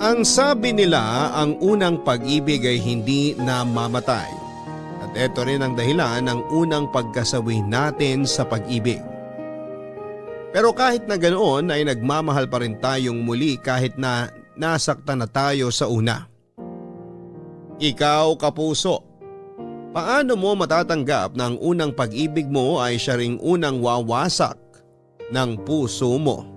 Ang sabi nila, ang unang pag-ibig ay hindi namamatay. At ito rin ang dahilan ng unang pagkasawi natin sa pag-ibig. Pero kahit na ganoon ay nagmamahal pa rin tayong muli kahit na nasaktan na tayo sa una. Ikaw, kapuso, paano mo matatanggap na ang unang pag-ibig mo ay siya ring unang wawasak ng puso mo?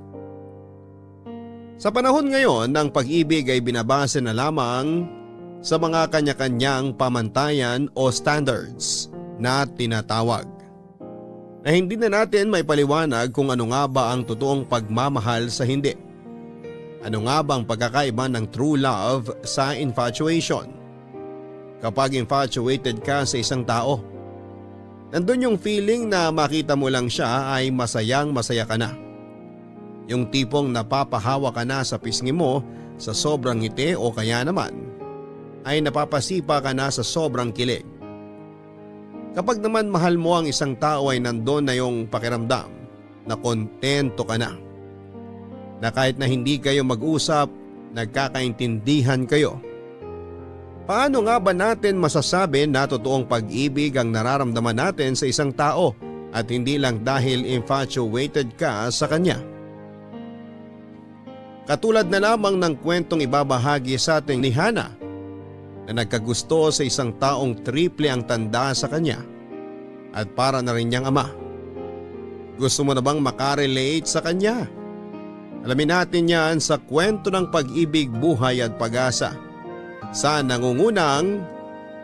Sa panahon ngayon, ang pag-ibig ay binabase na lamang sa mga kanya-kanyang pamantayan o standards na tinatawag. Na hindi na natin may paliwanag kung ano nga ba ang totoong pagmamahal sa hindi. Ano nga ba ang pagkakaiba ng true love sa infatuation? Kapag infatuated ka sa isang tao, nandun yung feeling na makita mo lang siya ay masayang masaya ka na. Yung tipong napapahawa ka na sa pisngi mo sa sobrang ngiti o kaya naman ay napapasipa ka na sa sobrang kilig. Kapag naman mahal mo ang isang tao ay nandun na yung pakiramdam na kontento ka na. Na kahit na hindi kayo mag-usap, nagkakaintindihan kayo. Paano nga ba natin masasabi na totoong pag-ibig ang nararamdaman natin sa isang tao at hindi lang dahil infatuated ka sa kanya? Katulad na lamang ng kwentong ibabahagi sa ating ni Hana na nagkagusto sa isang taong triple ang tanda sa kanya at para na rin niyang ama. Gusto mo na bang makarelate sa kanya? Alamin natin yan sa kwento ng pag-ibig, buhay at pag-asa sa nangungunang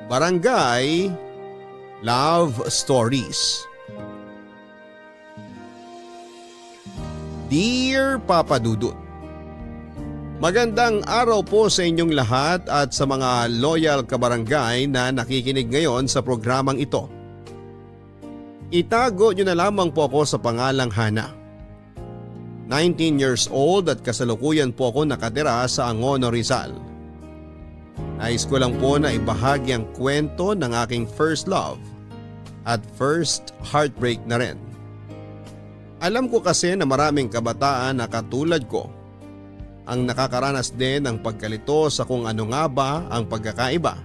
Barangay Love Stories. Dear Papa Dudut, magandang araw po sa inyong lahat at sa mga loyal kabarangay na nakikinig ngayon sa programang ito. Itago nyo na lamang po ako sa pangalang Hana. 19 years old at kasalukuyan po ako nakatira sa Angono, Rizal. Nais ko lang po na ibahagi ang kwento ng aking first love at first heartbreak na rin. Alam ko kasi na maraming kabataan na katulad ko ang nakakaranas din ng pagkalito sa kung ano nga ba ang pagkakaiba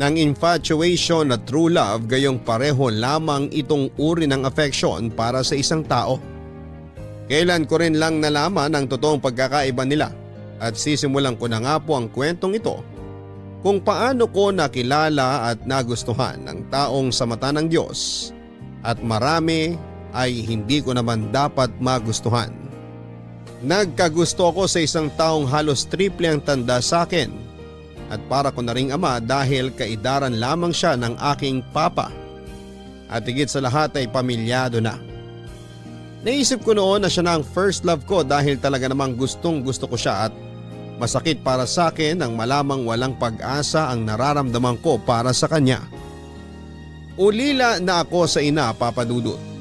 ng infatuation at true love, gayong pareho lamang itong uri ng affection para sa isang tao. Kailan ko rin lang nalaman ang totoong pagkakaiba nila at sisimulan ko na nga po ang kwentong ito kung paano ko nakilala at nagustuhan ng taong sa mata ng Diyos at marami ay hindi ko naman dapat magustuhan. Nagkagusto ako sa isang taong halos triple ang tanda sa akin at para ko na ring ama dahil kaidaran lamang siya ng aking papa at higit sa lahat ay pamilyado na. Naisip ko noon na siya na ang first love ko dahil talaga namang gustong gusto ko siya at masakit para sa akin ang malamang walang pag-asa ang nararamdaman ko para sa kanya. Ulila na ako sa ina, Papa Dudut.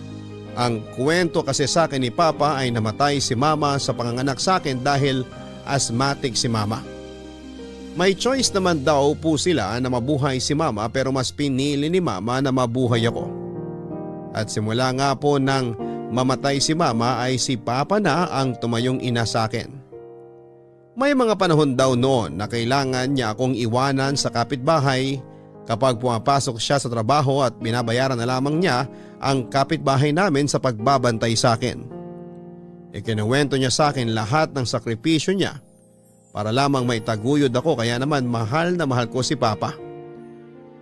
Ang kwento kasi sa akin ni Papa ay namatay si Mama sa panganganak sa akin dahil asthmatic si Mama. May choice naman daw po sila na mabuhay si Mama pero mas pinili ni Mama na mabuhay ako. At simula nga po nang mamatay si Mama ay si Papa na ang tumayong ina sa akin. May mga panahon daw noon na kailangan niya akong iwanan sa kapitbahay kapag pumapasok siya sa trabaho at binabayaran na lamang niya ang kapitbahay namin sa pagbabantay sa akin. Ikinuwento niya sa akin lahat ng sakripisyo niya para lamang may taguyod ako, kaya naman mahal na mahal ko si Papa.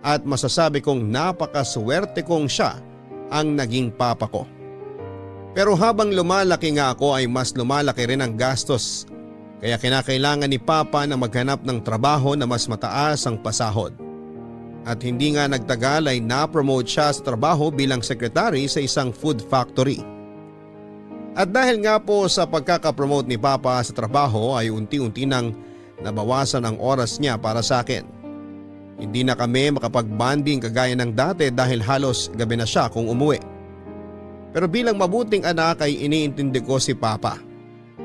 At masasabi kong napakaswerte kong siya ang naging papa ko. Pero habang lumalaki nga ako ay mas lumalaki rin ang gastos, kaya kinakailangan ni Papa na maghanap ng trabaho na mas mataas ang pasahod. At hindi nga nagtagal ay na-promote siya sa trabaho bilang sekretary sa isang food factory. At dahil nga po sa pagkakapromote ni Papa sa trabaho ay unti-unti nang nabawasan ang oras niya para sa akin. Hindi na kami makapag-bonding kagaya ng dati dahil halos gabi na siya kung umuwi. Pero bilang mabuting anak ay iniintindi ko si Papa.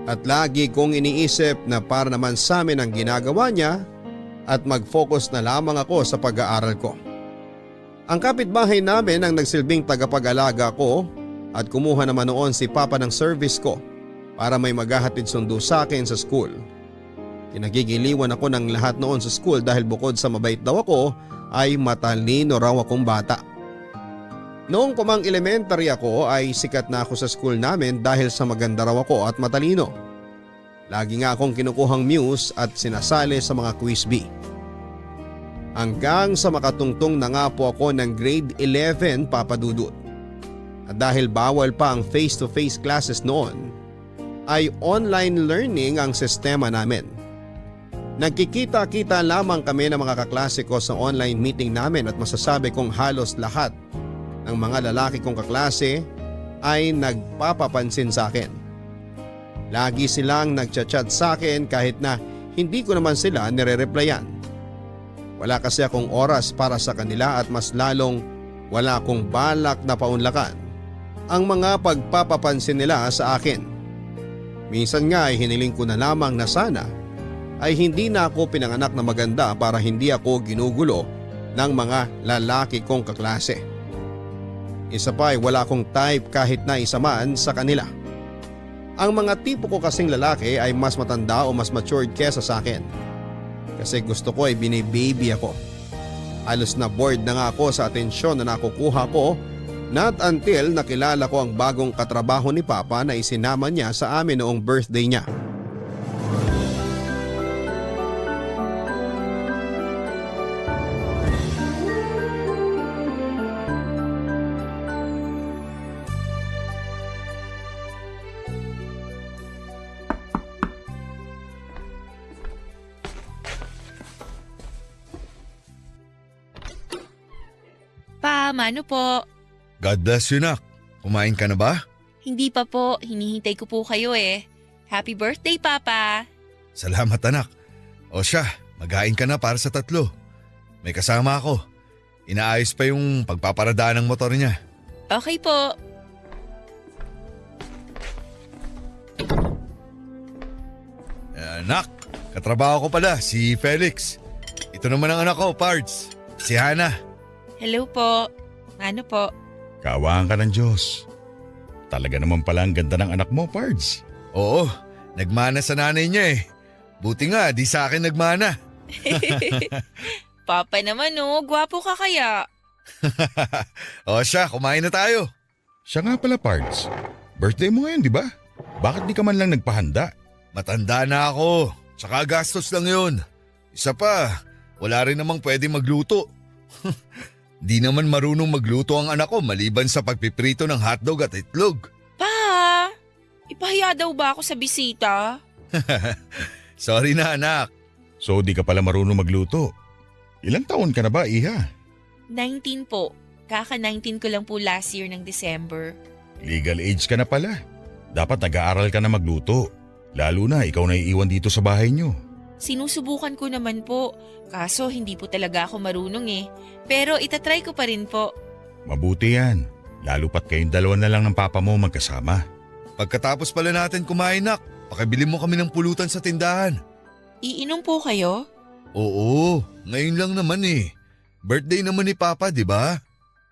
At lagi kong iniisip na para naman sa amin ang ginagawa niya at mag-focus na lamang ako sa pag-aaral ko. Ang kapitbahay namin ang nagsilbing tagapag-alaga ko at kumuha naman noon si Papa ng service ko para may maghahatid sundo sa akin sa school. Kinagigiliwan ako ng lahat noon sa school dahil bukod sa mabait daw ako ay matalino raw akong bata. Noong pumang elementary ako ay sikat na ako sa school namin dahil sa maganda raw ako at matalino. Lagi nga akong kinukuhang muse at sinasali sa mga quiz bee. Hanggang sa makatungtong na nga po ako ng grade 11, Papa Dudut. At dahil bawal pa ang face-to-face classes noon, ay online learning ang sistema namin. Nagkikita-kita lamang kami ng mga kaklase ko sa online meeting namin at masasabi kong halos lahat ng mga lalaki kong kaklase ay nagpapapansin sa akin. Lagi silang nagchat-chat sa akin kahit na hindi ko naman sila nire-replyan. Wala kasi akong oras para sa kanila at mas lalong wala akong balak na paunlakan ang mga pagpapapansin nila sa akin. Minsan nga ay hiniling ko na lamang na sana ay hindi na ako pinanganak na maganda para hindi ako ginugulo ng mga lalaki kong kaklase. Isa pa ay wala akong type kahit na isa man sa kanila. Ang mga tipo ko kasing lalaki ay mas matanda o mas matured kesa sa akin. Kasi gusto ko ay binibaby ako. Halos na bored na nga ako sa atensyon na nakukuha ko, not until nakilala ko ang bagong katrabaho ni Papa na isinama niya sa amin noong birthday niya. Pa, mano po? God bless you, nak. Kumain ka na ba? Hindi pa po, hinihintay ko po kayo eh. Happy birthday, Papa! Salamat, anak. O siya, maghain ka na para sa 3. May kasama ako. Inaayos pa yung pagpaparadaan ng motor niya. Okay po. Anak, katrabaho ko pala, si Felix. Ito naman ang anak ko, Pards. Si Hana. Hello po. Ano po? Kaawaan ka ng Diyos. Talaga naman pala ang ganda ng anak mo, Pards. Oo, nagmana sa nanay niya eh. Buti nga, di sa akin nagmana. Papa naman oh, gwapo ka kaya. O siya, kumain na tayo. Siya nga pala, Pards. Birthday mo ngayon, di ba? Bakit di ka man lang nagpahanda? Matanda na ako, saka gastos lang yun. Isa pa, wala rin namang pwede magluto. Di naman marunong magluto ang anak ko maliban sa pagpiprito ng hotdog at itlog. Pa, ipahiya daw ba ako sa bisita? Sorry na, anak. So di ka pala marunong magluto. Ilang taon ka na ba, Iha? 19 po. Kaka-19 ko lang po last year ng December. Legal age ka na pala. Dapat nag-aaral ka na magluto. Lalo na ikaw na iiwan dito sa bahay niyo. Sinusubukan ko naman po, kaso hindi po talaga ako marunong eh. Pero itatry ko pa rin po. Mabuti yan. Lalo pat kayong dalawa na lang ng papa mo magkasama. Pagkatapos pala natin kumain, nak, pakibili mo kami ng pulutan sa tindahan. Iinom po kayo? Oo, ngayon lang naman eh. Birthday naman ni Papa, di ba?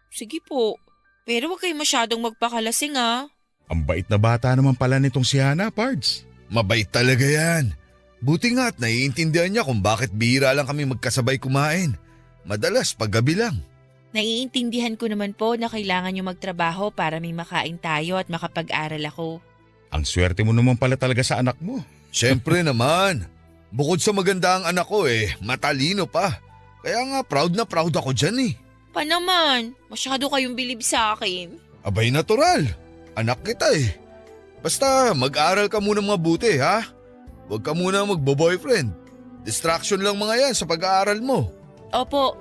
Sige po. Pero huwag kayo masyadong magpakalasing ah. Ang bait na bata naman pala nitong si Hana, Pards. Mabait talaga yan. Buti nga at naiintindihan niya kung bakit bihira lang kami magkasabay kumain. Madalas paggabi lang. Naiintindihan ko naman po na kailangan nyo magtrabaho para may makain tayo at makapag-aral ako. Ang swerte mo naman pala talaga sa anak mo. Siyempre naman. Bukod sa maganda ang anak ko matalino pa. Kaya nga proud na proud ako dyan eh. Pa naman, masyado kayong bilib sa akin. Abay natural. Anak kita eh. Basta mag-aral ka muna mabuti ha. Huwag ka muna magbo-boyfriend. Distraction lang mga yan sa pag-aaral mo. Opo,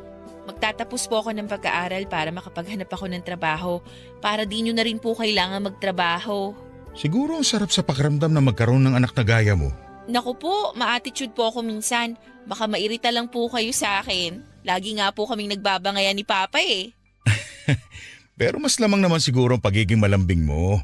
magtatapos po ako ng pag-aaral para makapaghanap ako ng trabaho para di nyo na rin po kailangan magtrabaho. Siguro ang sarap sa pakiramdam na magkaroon ng anak na gaya mo. Naku po, ma-attitude po ako minsan. Baka mairita lang po kayo sa akin. Lagi nga po kaming nagbabangayan ni Papa eh. Pero mas lamang naman siguro ang pagiging malambing mo.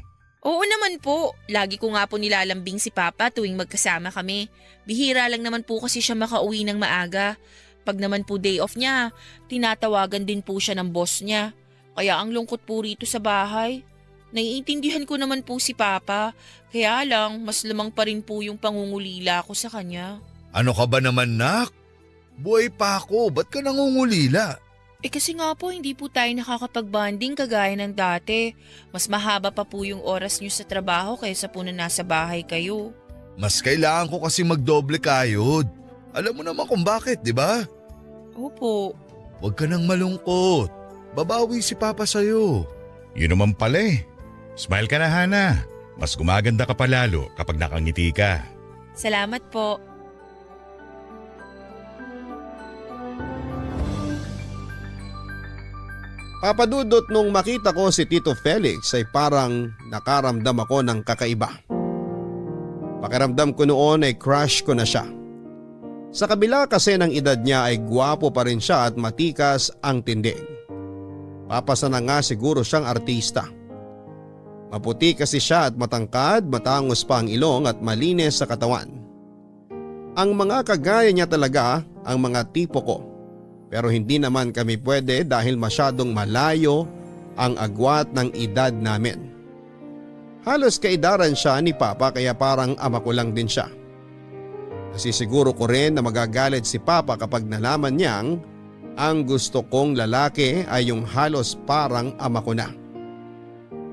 Oo naman po. Lagi ko nga po nilalambing si Papa tuwing magkasama kami. Bihira lang naman po kasi siya makauwi ng maaga. Pag naman po day off niya, tinatawagan din po siya ng boss niya. Kaya ang lungkot po rito sa bahay. Naiintindihan ko naman po si Papa. Kaya lang, mas lamang pa rin po yung pangungulila ko sa kanya. Ano ka ba naman, nak? Buhay pa ako, ba't ka nangungulila? Kasi nga po hindi po tayo nakakapag-bonding kagaya ng dati. Mas mahaba pa po yung oras niyo sa trabaho kaysa po na nasa bahay kayo. Mas kailangan ko kasi magdoble kayod. Alam mo naman kung bakit, di ba? Opo. Huwag ka nang malungkot. Babawi si Papa sa'yo. Yun naman pala eh. Smile ka na, Hana. Mas gumaganda ka pa lalo kapag nakangiti ka. Salamat po. Papadudot nung makita ko si Tito Felix ay parang nakaramdam ako ng kakaiba. Pakiramdam ko noon ay crush ko na siya. Sa kabila kasi ng edad niya ay gwapo pa rin siya at matikas ang tindig. Papasa na nga siguro siyang artista. Maputi kasi siya at matangkad, matangos pa ang ilong at malinis sa katawan. Ang mga kagaya niya talaga ang mga tipo ko. Pero hindi naman kami pwede dahil masyadong malayo ang agwat ng edad namin. Halos kaidaran siya ni Papa kaya parang ama ko lang din siya. Nasisiguro ko rin na magagalit si Papa kapag nalaman niyang ang gusto kong lalaki ay yung halos parang ama ko na.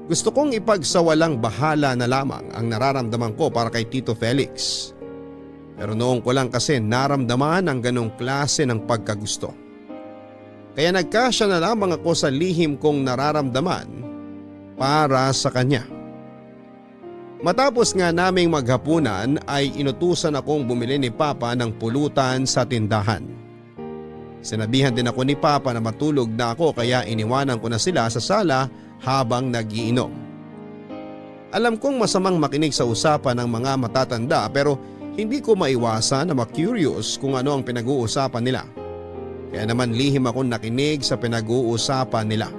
Gusto kong ipagsawalang bahala na lamang ang nararamdaman ko para kay Tito Felix. Pero noong ko lang kasi naramdaman ang ganong klase ng pagkagusto. Kaya nagkasya na lamang ako sa lihim kong nararamdaman para sa kanya. Matapos nga naming maghapunan ay inutusan akong bumili ni Papa ng pulutan sa tindahan. Sinabihan din ako ni Papa na matulog na ako kaya iniwanan ko na sila sa sala habang nagiinom. Alam kong masamang makinig sa usapan ng mga matatanda pero hindi ko maiwasan na ma-curious kung ano ang pinag-uusapan nila. Kaya naman lihim akong nakinig sa pinag-uusapan nila.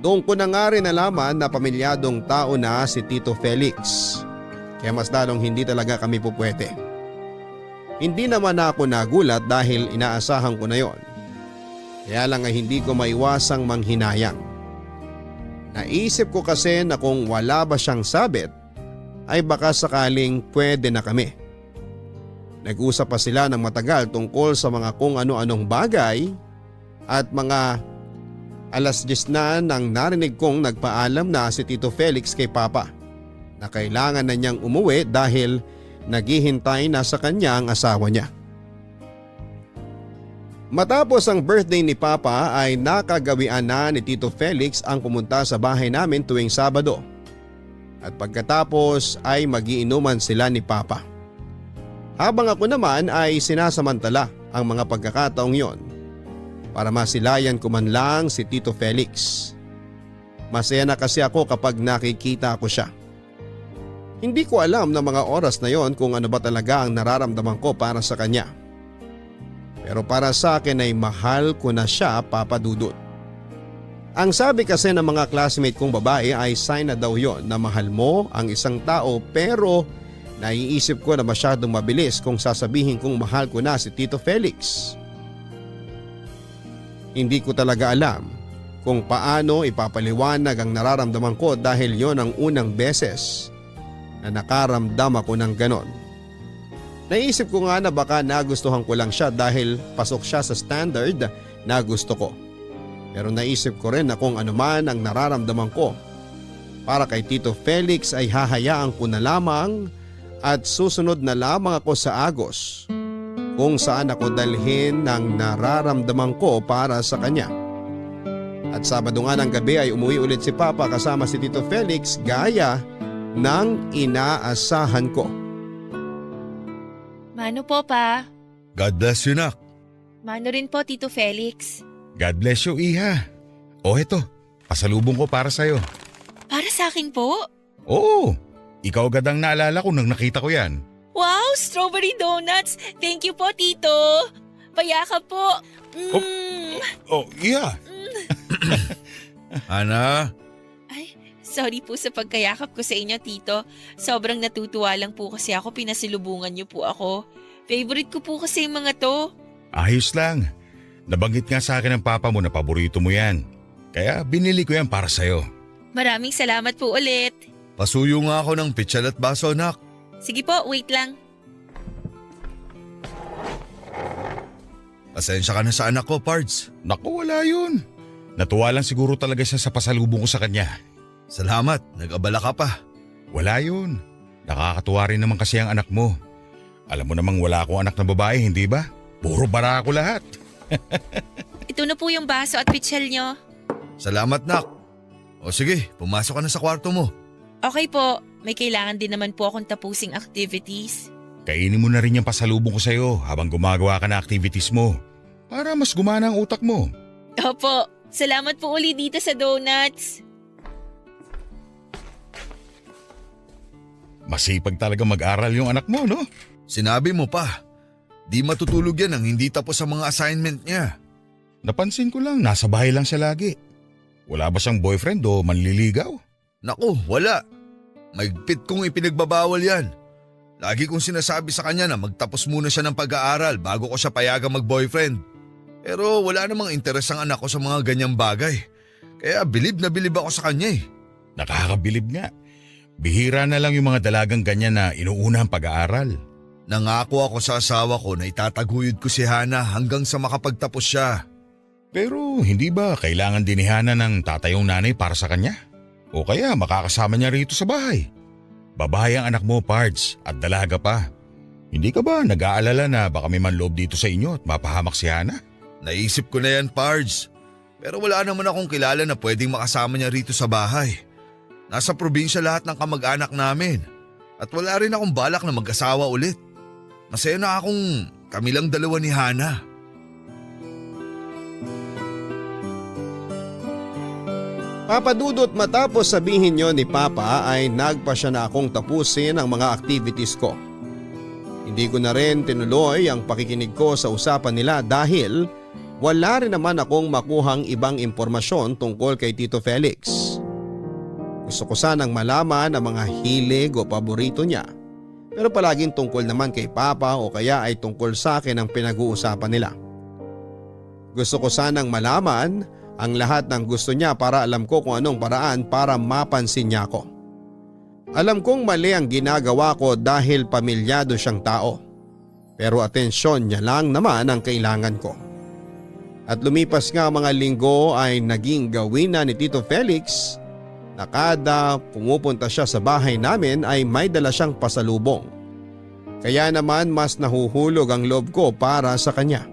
Doon ko na nga rin nalaman na pamilyadong tao na si Tito Felix. Kaya mas lalong hindi talaga kami pupwede. Hindi naman ako nagulat dahil inaasahan ko na yon. Kaya lang ay hindi ko maiwasang manghinayang. Naisip ko kasi na kung wala ba siyang sabit ay baka sakaling pwede na kami. Nag-usap pa sila ng matagal tungkol sa mga kung ano-anong bagay at mga 10:00 na nang narinig kong nagpaalam na si Tito Felix kay Papa na kailangan na niyang umuwi dahil naghihintay na sa kanya ang asawa niya. Matapos ang birthday ni Papa ay nakagawian na ni Tito Felix ang pumunta sa bahay namin tuwing Sabado at pagkatapos ay magiinuman sila ni Papa. Habang ako naman ay sinasamantala ang mga pagkakataong yon para masilayan ko man lang si Tito Felix. Masaya na kasi ako kapag nakikita ko siya. Hindi ko alam na mga oras na yon kung ano ba talaga ang nararamdaman ko para sa kanya. Pero para sa akin ay mahal ko na siya, Papa Dudut. Ang sabi kasi ng mga classmate kong babae ay sign na daw yon na mahal mo ang isang tao pero naiisip ko na masyadong mabilis kung sasabihin kong mahal ko na si Tito Felix. Hindi ko talaga alam kung paano ipapaliwanag ang nararamdaman ko dahil yon ang unang beses na nakaramdam ako ng ganon. Naisip ko nga na baka nagustuhan ko lang siya dahil pasok siya sa standard na gusto ko. Pero naisip ko rin na kung ano man ang nararamdaman ko para kay Tito Felix ay hahayaan ko na lamang at susunod na lamang ako sa agos kung saan ako dalhin ng nararamdaman ko para sa kanya. At Sabado nga ng gabi ay umuwi ulit si Papa kasama si Tito Felix gaya ng inaasahan ko. Mano po, Pa? God bless you, nak. Mano rin po, Tito Felix. God bless you, Iha. O eto, pasalubong ko para sa'yo. Para sa akin po? Oo, ikaw agad ang naalala ko nang nakita ko yan. Wow, strawberry donuts! Thank you po, Tito! Payakap po! Oh, Iha. Ana, Ay, sorry po sa pagkayakap ko sa inyo, Tito. Sobrang natutuwa lang po kasi ako, pinasilubungan niyo po ako. Favorite ko po kasi yung mga to. Ayos lang. Nabanggit nga sa akin ng papa mo na paborito mo yan. Kaya binili ko yan para sa'yo. Maraming salamat po ulit. pasuyo nga ako ng pitsyal at baso, nak. Sige po, wait lang. Pasensya ka na sa anak ko, Pards. Naku, wala yun. Natuwa lang siguro talaga siya sa pasalubong ko sa kanya. Salamat, nag-abala ka pa. Wala yun. Nakakatuwa rin naman kasi ang anak mo. Alam mo namang wala akong anak na babae, hindi ba? Puro barako lahat. Ito na po yung baso at pitsyel nyo. Salamat, Nak. O sige, pumasok ka na sa kwarto mo. Okay po, may kailangan din naman po akong tapusing activities. Kainin mo na rin yung pasalubong ko sa'yo habang gumagawa ka ng activities mo. Para mas gumana ang utak mo. Opo, salamat po uli dito sa donuts. Masipag talaga mag-aral yung anak mo, no? Sinabi mo pa, di matutulog yan ang hindi tapos ang mga assignment niya. Napansin ko lang, nasa bahay lang siya lagi. Wala ba siyang boyfriend o manliligaw? Naku, wala. Maigpit kong ipinagbabawal yan. Lagi kong sinasabi sa kanya na magtapos muna siya ng pag-aaral bago ko siya payagang mag-boyfriend. Pero wala namang interes ang anak ko sa mga ganyang bagay. Kaya bilib na bilib ako sa kanya eh. Nakakabilib nga. Bihira na lang yung mga dalagang ganyan na inuuna ang pag-aaral. Nangako ako sa asawa ko na itataguyod ko si Hana hanggang sa makapagtapos siya. Pero hindi ba kailangan din ni Hana ng tatayong nanay para sa kanya? O kaya makakasama niya rito sa bahay? Babae ang anak mo, Pards, at dalaga pa. Hindi ka ba nag-aalala na baka may manloob dito sa inyo at mapahamak si Hana? Naisip ko na yan, Pards. Pero wala naman akong kilala na pwedeng makasama niya rito sa bahay. Nasa probinsya lahat ng kamag-anak namin. At wala rin akong balak na mag-asawa ulit. Masaya na akong kami lang dalawa ni Hana. Papa Dudut, matapos sabihin niyo ni Papa ay nagpa siya na akong tapusin ang mga activities ko. Hindi ko na rin tinuloy ang pakikinig ko sa usapan nila dahil wala rin naman akong makuhang ibang impormasyon tungkol kay Tito Felix. Gusto ko sanang malaman ang mga hilig o paborito niya, pero palaging tungkol naman kay Papa o kaya ay tungkol sa akin ang pinag-uusapan nila. Gusto ko sanang malaman ang lahat ng gusto niya para alam ko kung anong paraan para mapansin niya ako. Alam kong mali ang ginagawa ko dahil pamilyado siyang tao, pero atensyon niya lang naman ang kailangan ko. At lumipas nga mga linggo ay naging gawin na ni Tito Felix na kada pumupunta siya sa bahay namin ay may dala siyang pasalubong. Kaya naman mas nahuhulog ang loob ko para sa kanya.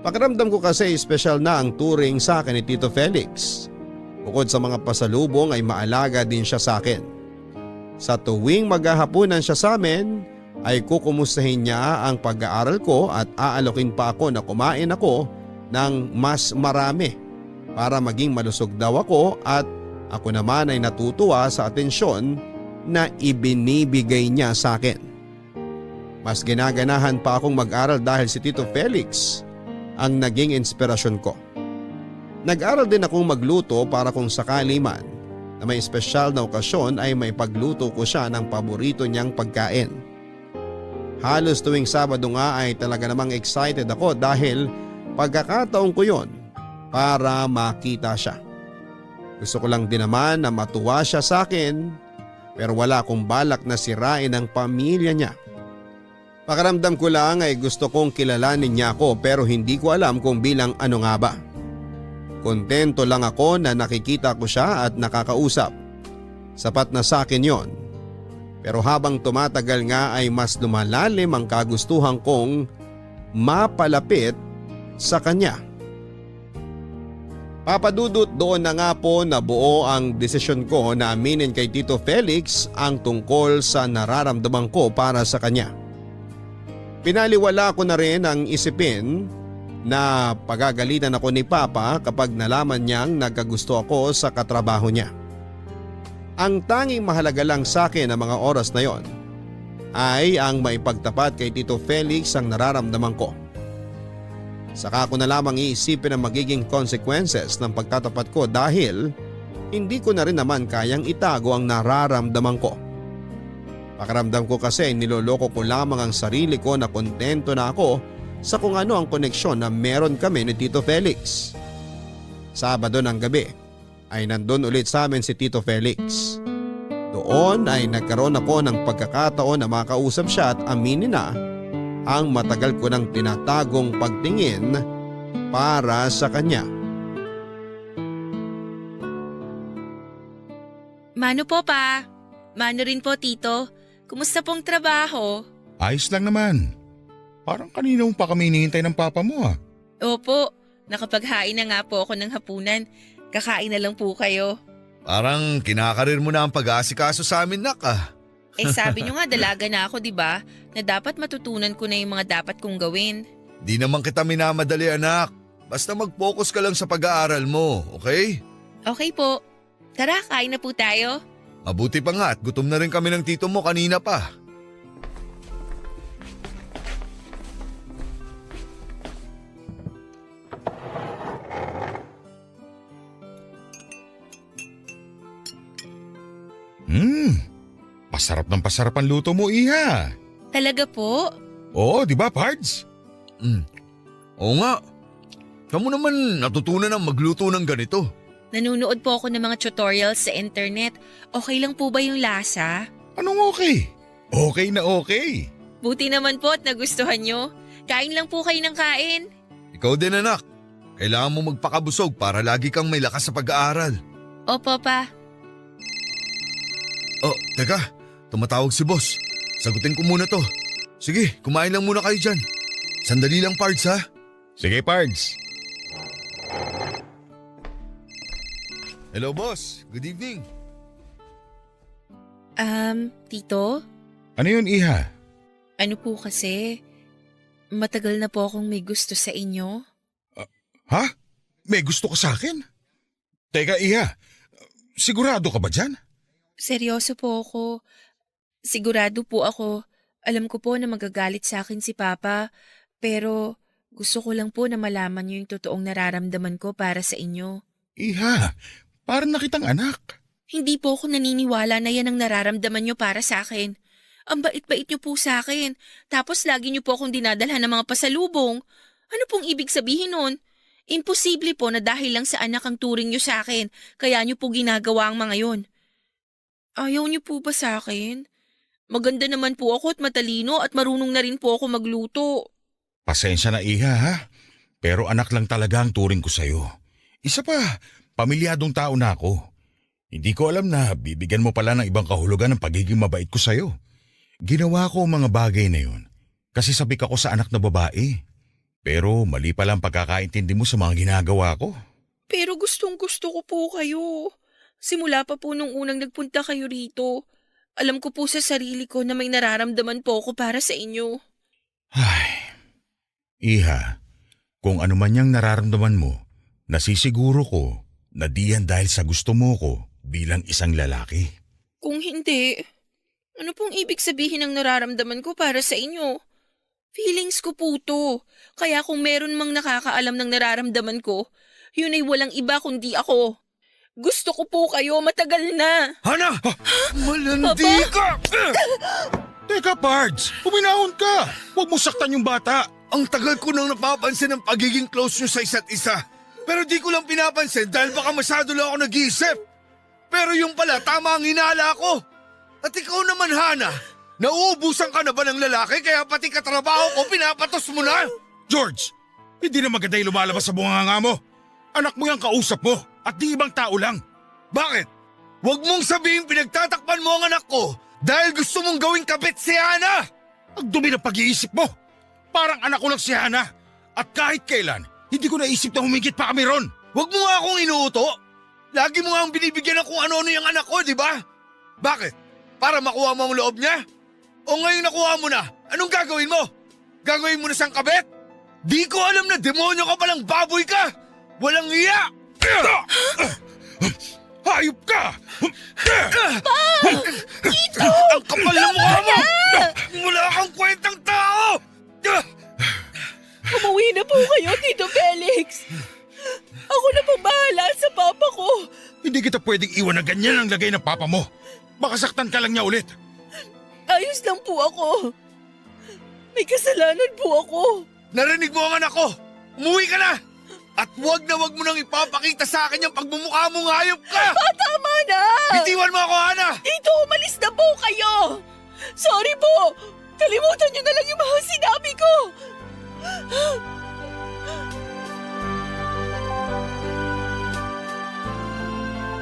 Pakiramdam ko kasi espesyal na ang turing sa akin ni Tito Felix. Bukod sa mga pasalubong ay maalaga din siya sa akin. Sa tuwing maghahapunan siya sa amin ay kukumustahin niya ang pag-aaral ko at aalokin pa ako na kumain ako ng mas marami para maging malusog daw ako at ako naman ay natutuwa sa atensyon na ibinibigay niya sa akin. Mas ginaganahan pa akong mag-aral dahil si Tito Felix ang naging inspirasyon ko. Nag-aral din akong magluto para kung sakali man na may espesyal na okasyon ay may pagluto ko siya ng paborito niyang pagkain. Halos tuwing Sabado nga ay talaga namang excited ako dahil pagkakataon ko yon para makita siya. Gusto ko lang din naman na matuwa siya sa akin pero wala akong balak na sirain ang pamilya niya. Pakiramdam ko lang ay gusto kong kilalanin niya ako pero hindi ko alam kung bilang ano nga ba. Kontento lang ako na nakikita ko siya at nakakausap. Sapat na sa akin yon. Pero habang tumatagal nga ay mas lumalalim ang kagustuhan kong mapalapit sa kanya. Papadudot doon na nga po nabuo ang desisyon ko na aminin kay Tito Felix ang tungkol sa nararamdaman ko para sa kanya. Pinaliwala ko na rin ang isipin na pagagalitan ako ni Papa kapag nalaman niyang nagkagusto ako sa katrabaho niya. Ang tanging mahalaga lang sa akin ang mga oras na yon ay ang maipagtapat kay Tito Felix ang nararamdaman ko. Saka ko na lamang iisipin ang magiging consequences ng pagtatapat ko dahil hindi ko na rin naman kayang itago ang nararamdaman ko. Pakiramdam ko kasi niloloko ko lamang ang sarili ko na kontento na ako sa kung ano ang koneksyon na meron kami ni Tito Felix. Sabado ng gabi ay nandun ulit sa amin si Tito Felix. Doon ay nagkaroon ako ng pagkakataon na makausap siya at aminin na ang matagal ko nang tinatagong pagtingin para sa kanya. Mano po pa? Mano rin po tito? Kumusta pong trabaho? Ayos lang naman. Parang kanina mo pa kami hinihintay ng papa mo ah. Opo, nakapaghain na nga po ako ng hapunan. Kakain na lang po kayo. Parang kinakarir mo na ang pag-aasikaso sa amin, nak ah. Eh sabi nyo nga dalaga na ako, di ba? Na dapat matutunan ko na yung mga dapat kong gawin. Di naman kita minamadali, anak. Basta mag-focus ka lang sa pag-aaral mo, okay? Okay po. Tara, kain na po tayo. Mabuti pa nga at gutom na rin kami ng tito mo kanina pa. Pasarap ng pasarap ang luto mo, Iha. Talaga po? Oo, di ba, Pards? Oo nga. Kamu naman natutunan ang magluto ng ganito. Nanunood po ako ng mga tutorials sa internet. Okay lang po ba yung lasa? Anong okay? Okay na okay. Buti naman po at nagustuhan nyo. Kain lang po kayo ng kain. Ikaw din, anak. Kailangan mo magpakabusog para lagi kang may lakas sa pag-aaral. Opo pa. Oh, teka. Tumatawag si boss. Sagutin ko muna to. Sige, kumain lang muna kayo dyan. Sandali lang, Pards, ha? Sige, Pards. Hello, boss. Good evening. Tito? Ano yun, Iha? Ano po kasi? Matagal na po akong may gusto sa inyo. Ha? May gusto ka sa akin? Teka, Iha. Sigurado ka ba dyan? Seryoso po ako. Sigurado po ako. Alam ko po na magagalit sa akin si Papa. Pero gusto ko lang po na malaman niyo yung totoong nararamdaman ko para sa inyo. Iha, parang nakitang anak. Hindi po ako naniniwala na yan ang nararamdaman niyo para sa akin. Ang bait-bait niyo po sa akin. Tapos lagi niyo po akong dinadalhan ng mga pasalubong. Ano pong ibig sabihin nun? Imposible po na dahil lang sa anak ang turing niyo sa akin, kaya niyo po ginagawa ang mga yon. Ayaw niyo po ba sa akin? Maganda naman po ako at matalino at marunong na rin po ako magluto. Pasensya na, Iha, ha? Pero anak lang talaga ang turing ko sa'yo. Isa pa, pamilyadong tao na ako. Hindi ko alam na bibigyan mo pala ng ibang kahulugan ng pagiging mabait ko sa'yo. Ginawa ko ang mga bagay na yun kasi sabik ako sa anak na babae. Pero mali pala ang pagkakaintindi mo sa mga ginagawa ko. Pero gustong gusto ko po kayo. Simula pa po nung unang nagpunta kayo rito. Alam ko po sa sarili ko na may nararamdaman po ako para sa inyo. Ay, Iha, kung ano man yung nararamdaman mo, nasisiguro ko na diyan dahil sa gusto mo ko bilang isang lalaki. Kung hindi, ano pong ibig sabihin ng nararamdaman ko para sa inyo? Feelings ko po to. Kaya kung meron mang nakakaalam ng nararamdaman ko, yun ay walang iba kundi ako. Gusto ko po kayo matagal na. Hana! Malandi ka! Teka, Pards, huminahon ka. Huwag mo saktan yung bata. Ang tagal ko nang napapansin ang pagiging close nyo sa isa't isa. Pero di ko lang pinapansin dahil baka masyado lang ako nag-iisip. Pero yung pala, tama ang hinala ko. At ikaw naman, Hana, nauubusan ka na ba ng lalaki kaya pati katrabaho ko pinapatos mo na? George, hindi na maganda yung lumalabas sa bunganga mo. Anak mo yung kausap mo at di ibang tao lang. Bakit? Huwag mong sabihin pinagtatakpan mo ang anak ko dahil gusto mong gawing kabit si Hana! Ang dumi ng pag-iisip mo. Parang anak ko lang si Hana. At kahit kailan, hindi ko naisip na humigit pa kami ron. Huwag mo nga akong inuuto. Lagi mo nga ang binibigyan ng kung ano-ano yung anak ko, di ba? Bakit? Para makuha mo ang loob niya? O ngayon nakuha mo na, anong gagawin mo? Gagawin mo na siyang kabit? Di ko alam na demonyo ka palang baboy ka! Walang iya! Hayop ka! Ito! Ang kapal na mukha mo! Wala kang kwentang tao! Umuwi na po kayo, Tito Felix. Ako na pong bahala sa papa ko. Hindi kita pwedeng iwan na ganyan ang lagay ng papa mo. Baka saktan ka lang niya ulit. Ayos lang po ako. May kasalanan po ako. Narinig mo ang anak ko! Umuwi ka na! At wag mo nang ipapakita sa akin yung pagmumukha mong hayop ka! Tama na! Bitiwan mo ako, Hana! Tito, umalis na po kayo! Sorry po! Kalimutan niyo na lang yung mga sinabi ko!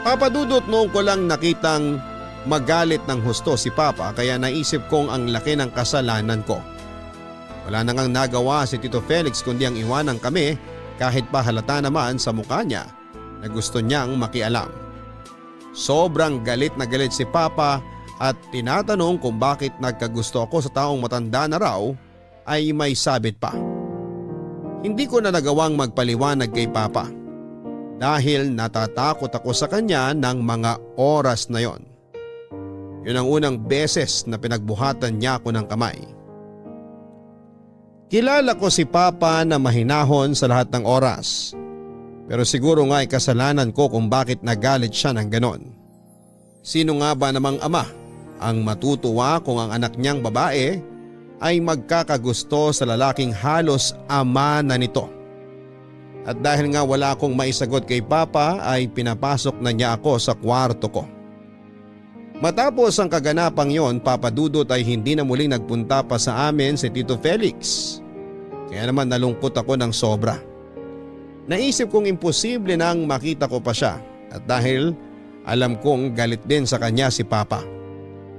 Papadudot noong ko lang nakitang magalit ng husto si Papa kaya naisip kong ang laki ng kasalanan ko. Wala nang nagawa si Tito Felix kundi ang iwanan kami kahit pa halata naman sa mukha niya na gusto niyang makialam. Sobrang galit na galit si Papa at tinatanong kung bakit nagkagusto ako sa taong matanda na raw ay may sabit pa. Hindi ko na nagawang magpaliwanag kay Papa dahil natatakot ako sa kanya ng mga oras na yon. Yun ang unang beses na pinagbuhatan niya ako ng kamay. Kilala ko si Papa na mahinahon sa lahat ng oras. Pero siguro nga ay kasalanan ko kung bakit nagalit siya ng ganon. Sino nga ba namang ama ang matutuwa kung ang anak niyang babae ay magkakagusto sa lalaking halos ama na nito? At dahil nga wala akong maisagot kay Papa ay pinapasok na niya ako sa kwarto ko. Matapos ang kaganapang yon, Papadudot, ay hindi na muling nagpunta pa sa amin si Tito Felix. Kaya naman nalungkot ako ng sobra. Naisip kong imposible nang makita ko pa siya at dahil alam kong galit din sa kanya si Papa.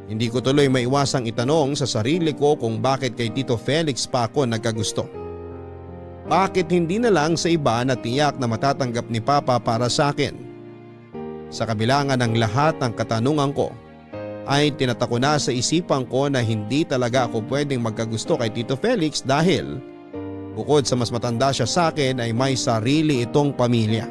Hindi ko tuloy maiwasang itanong sa sarili ko kung bakit kay Tito Felix pa ako nagkagusto. Bakit hindi na lang sa iba na tiyak na matatanggap ni Papa para sa akin? Sa kabilangan ng lahat ng katanungan ko, ay tinatako na sa isipan ko na hindi talaga ako pwedeng magkagusto kay Tito Felix dahil bukod sa mas matanda siya sa akin ay may sarili itong pamilya.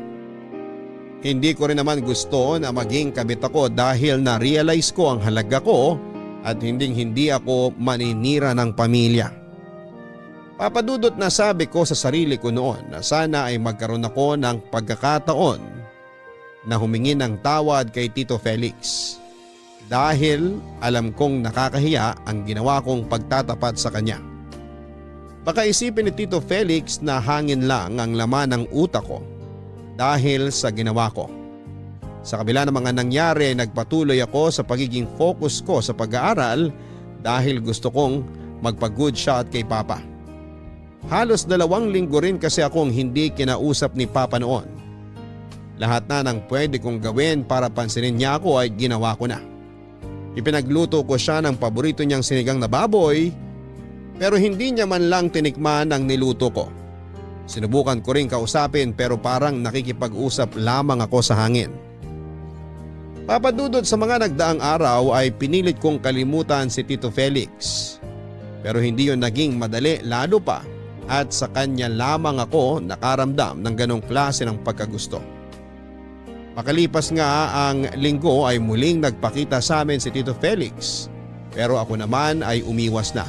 Hindi ko rin naman gusto na maging kabit ako dahil na-realize ko ang halaga ko at hindi ako maninira ng pamilya. Papadudot na sabi ko sa sarili ko noon na sana ay magkaroon ako ng pagkakataon na humingi ng tawad kay Tito Felix. Dahil alam kong nakakahiya ang ginawa kong pagtatapat sa kanya. Baka isipin ni Tito Felix na hangin lang ang laman ng utak ko dahil sa ginawa ko. Sa kabila ng mga nangyari, nagpatuloy ako sa pagiging focus ko sa pag-aaral dahil gusto kong magpa-good shot kay Papa. Halos 2 linggo rin kasi akong hindi kinausap ni Papa noon. Lahat na ng pwede kong gawin para pansinin niya ako ay ginawa ko na. Ipinagluto ko siya ng paborito niyang sinigang na baboy pero hindi niya man lang tinikman ang niluto ko. Sinubukan ko rin kausapin pero parang nakikipag-usap lamang ako sa hangin. Papadudot sa mga nagdaang araw ay pinilit kong kalimutan si Tito Felix. Pero hindi yun naging madali lalo pa at sa kanya lamang ako nakaramdam ng ganong klase ng pagkagusto. Makalipas nga ang linggo ay muling nagpakita sa amin si Tito Felix pero ako naman ay umiwas na.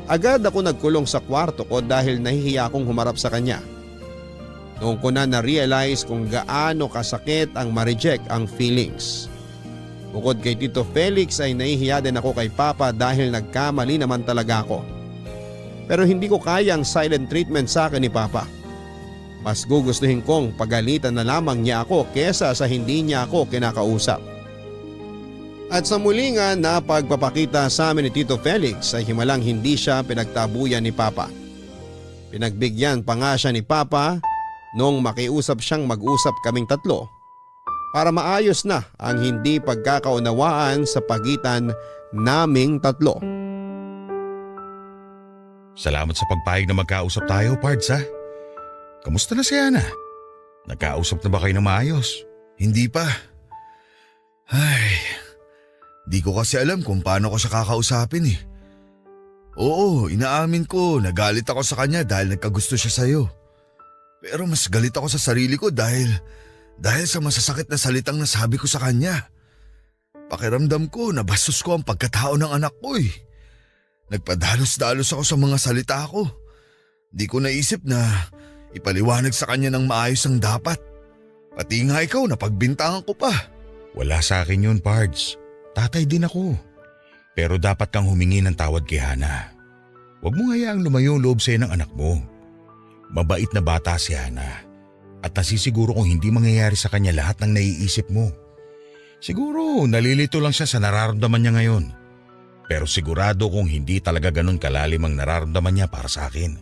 Agad ako nagkulong sa kwarto ko dahil nahihiya akong humarap sa kanya. Noong ko na na-realize kung gaano kasakit ang ma-reject ang feelings. Bukod kay Tito Felix ay nahihiya din ako kay Papa dahil nagkamali naman talaga ako. Pero hindi ko kaya ang silent treatment sa akin ni Papa. Mas gugustuhin kong pagalitan na lamang niya ako kesa sa hindi niya ako kinakausap. At sa muli nga na pagpapakita sa amin ni Tito Felix ay himalang hindi siya pinagtabuyan ni Papa. Pinagbigyan pa nga siya ni Papa nung makiusap siyang mag-usap kaming tatlo para maayos na ang hindi pagkakaunawaan sa pagitan naming tatlo. Salamat sa pagpayag na magkausap tayo, Pards, ha? Kamusta na si Ana? Nagkausap na ba kayo ng maayos? Hindi pa. Ay, di ko kasi alam kung paano ko siya kakausapin eh. Oo, inaamin ko, nagalit ako sa kanya dahil nagkagusto siya sa'yo. Pero mas galit ako sa sarili ko dahil sa masasakit na salitang nasabi ko sa kanya. Pakiramdam ko, nabastos ko ang pagkatao ng anak ko eh. Nagpadalos-dalos ako sa mga salita ko. Di ko naisip na ipaliwanag sa kanya ng maayos ang dapat. Pati nga ikaw, napagbintangan ko pa. Wala sa akin yun, Pards. Tatay din ako. Pero dapat kang humingi ng tawad kay Hana. Huwag mo hayaang lumayo ang loob sa'yo ng anak mo. Mabait na bata si Hana. At nasisiguro kung hindi mangyayari sa kanya lahat ng naiisip mo. Siguro nalilito lang siya sa nararamdaman niya ngayon. Pero sigurado kung hindi talaga ganun kalalim ang nararamdaman niya para sa akin.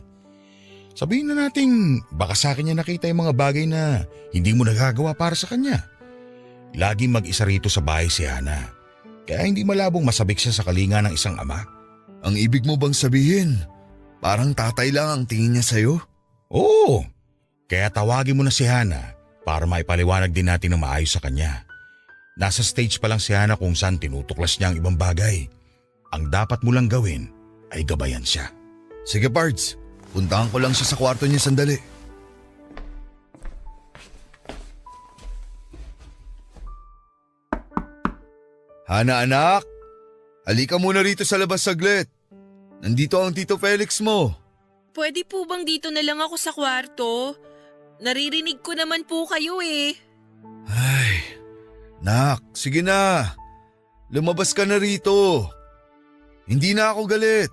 Sabihin na natin baka sa akin niya nakita yung mga bagay na hindi mo nagagawa para sa kanya. Laging mag-isa rito sa bahay si Hana. Kaya hindi malabong masabik siya sa kalinga ng isang ama. Ang ibig mo bang sabihin, parang tatay lang ang tingin niya sa'yo? Oo, kaya tawagin mo na si Hana para maipaliwanag din natin ng maayos sa kanya. Nasa stage pa lang si Hana kung saan tinutuklas niya ang ibang bagay. Ang dapat mo lang gawin ay gabayan siya. Sige Pards, puntahan ko lang siya sa kwarto niya sandali. Hana anak, halika muna rito sa labas saglit. Nandito ang Tito Felix mo. Pwede po bang dito na lang ako sa kwarto? Naririnig ko naman po kayo eh. Ay, nak, sige na. Lumabas ka na rito. Hindi na ako galit.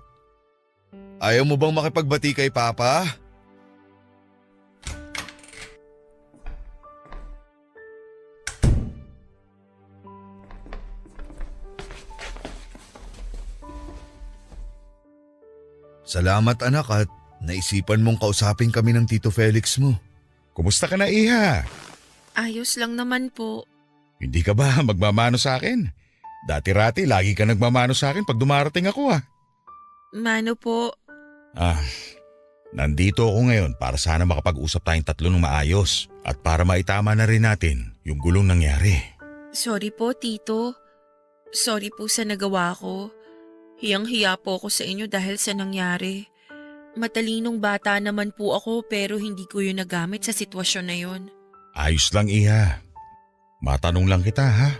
Ayaw mo bang makipagbati kay Papa? Salamat anak at naisipan mong kausapin kami ng Tito Felix mo. Kumusta ka na, Iha? Ayos lang naman po. Hindi ka ba magmamano sa akin? Dati-rati lagi ka nagmamano sa akin pag dumarating ako ah. Mano po? Nandito ako ngayon para sana makapag-usap tayong tatlo ng maayos at para maitama na rin natin yung gulong nangyari. Sorry po, Tito. Sorry po sa nagawa ko. Hiyang-hiya po ako sa inyo dahil sa nangyari. Matalinong bata naman po ako pero hindi ko yun nagamit sa sitwasyon na yun. Ayos lang, Iha. Matanong lang kita ha.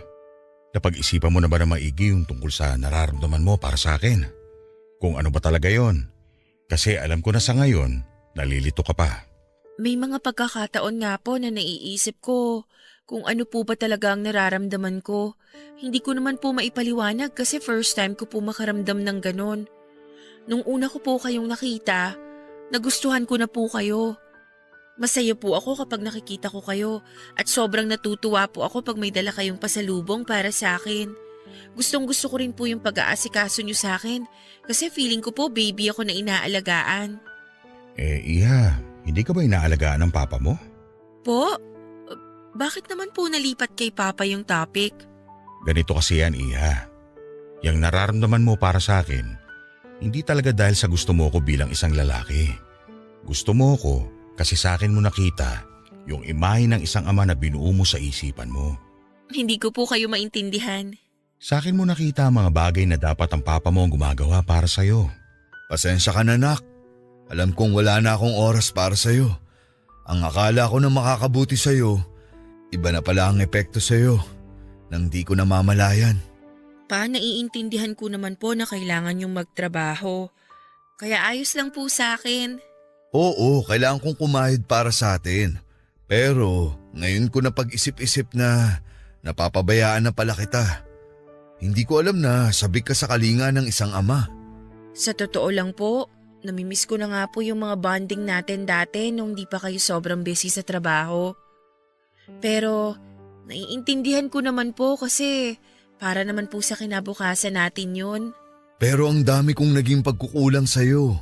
Napag-isipan mo na ba na maigi yung tungkol sa nararamdaman mo para sa akin? Kung ano ba talaga yon? Kasi alam ko na sa ngayon, nalilito ka pa. May mga pagkakataon nga po na naiisip ko kung ano po ba talaga ang nararamdaman ko. Hindi ko naman po maipaliwanag kasi first time ko po makaramdam ng ganon. Nung una ko po kayong nakita, nagustuhan ko na po kayo. Masaya po ako kapag nakikita ko kayo at sobrang natutuwa po ako pag may dala kayong pasalubong para sa akin. Gustong gusto ko rin po yung pag-aasikaso nyo sa akin kasi feeling ko po baby ako na inaalagaan. Iha, hindi ka ba inaalagaan ng papa mo? Po? Bakit naman po nalipat kay Papa yung topic? Ganito kasi yan, Iha. Yang nararamdaman mo para sa akin, hindi talaga dahil sa gusto mo ko bilang isang lalaki. Gusto mo ko kasi sa akin mo nakita yung imahe ng isang ama na binuo mo sa isipan mo. Hindi ko po kayo maintindihan. Sa akin mo nakita ang mga bagay na dapat ang papa mo ang gumagawa para sa'yo. Pasensya ka na nak. Alam kong wala na akong oras para sa'yo. Ang akala ko na makakabuti sa'yo, iba na pala ang epekto sa'yo nang di ko namamalayan. Pa, naiintindihan ko naman po na kailangan yung magtrabaho. Kaya ayos lang po sa akin. Oo, kailangan kong kumahid para sa atin. Pero ngayon ko na pag-isip-isip na napapabayaan na pala kita. Hindi ko alam na sabik ka sa kalinga ng isang ama. Sa totoo lang po, namimiss ko na nga po yung mga bonding natin dati nung di pa kayo sobrang busy sa trabaho. Pero naiintindihan ko naman po kasi para naman po sa kinabukasan natin yun. Pero ang dami kong naging pagkukulang sa'yo.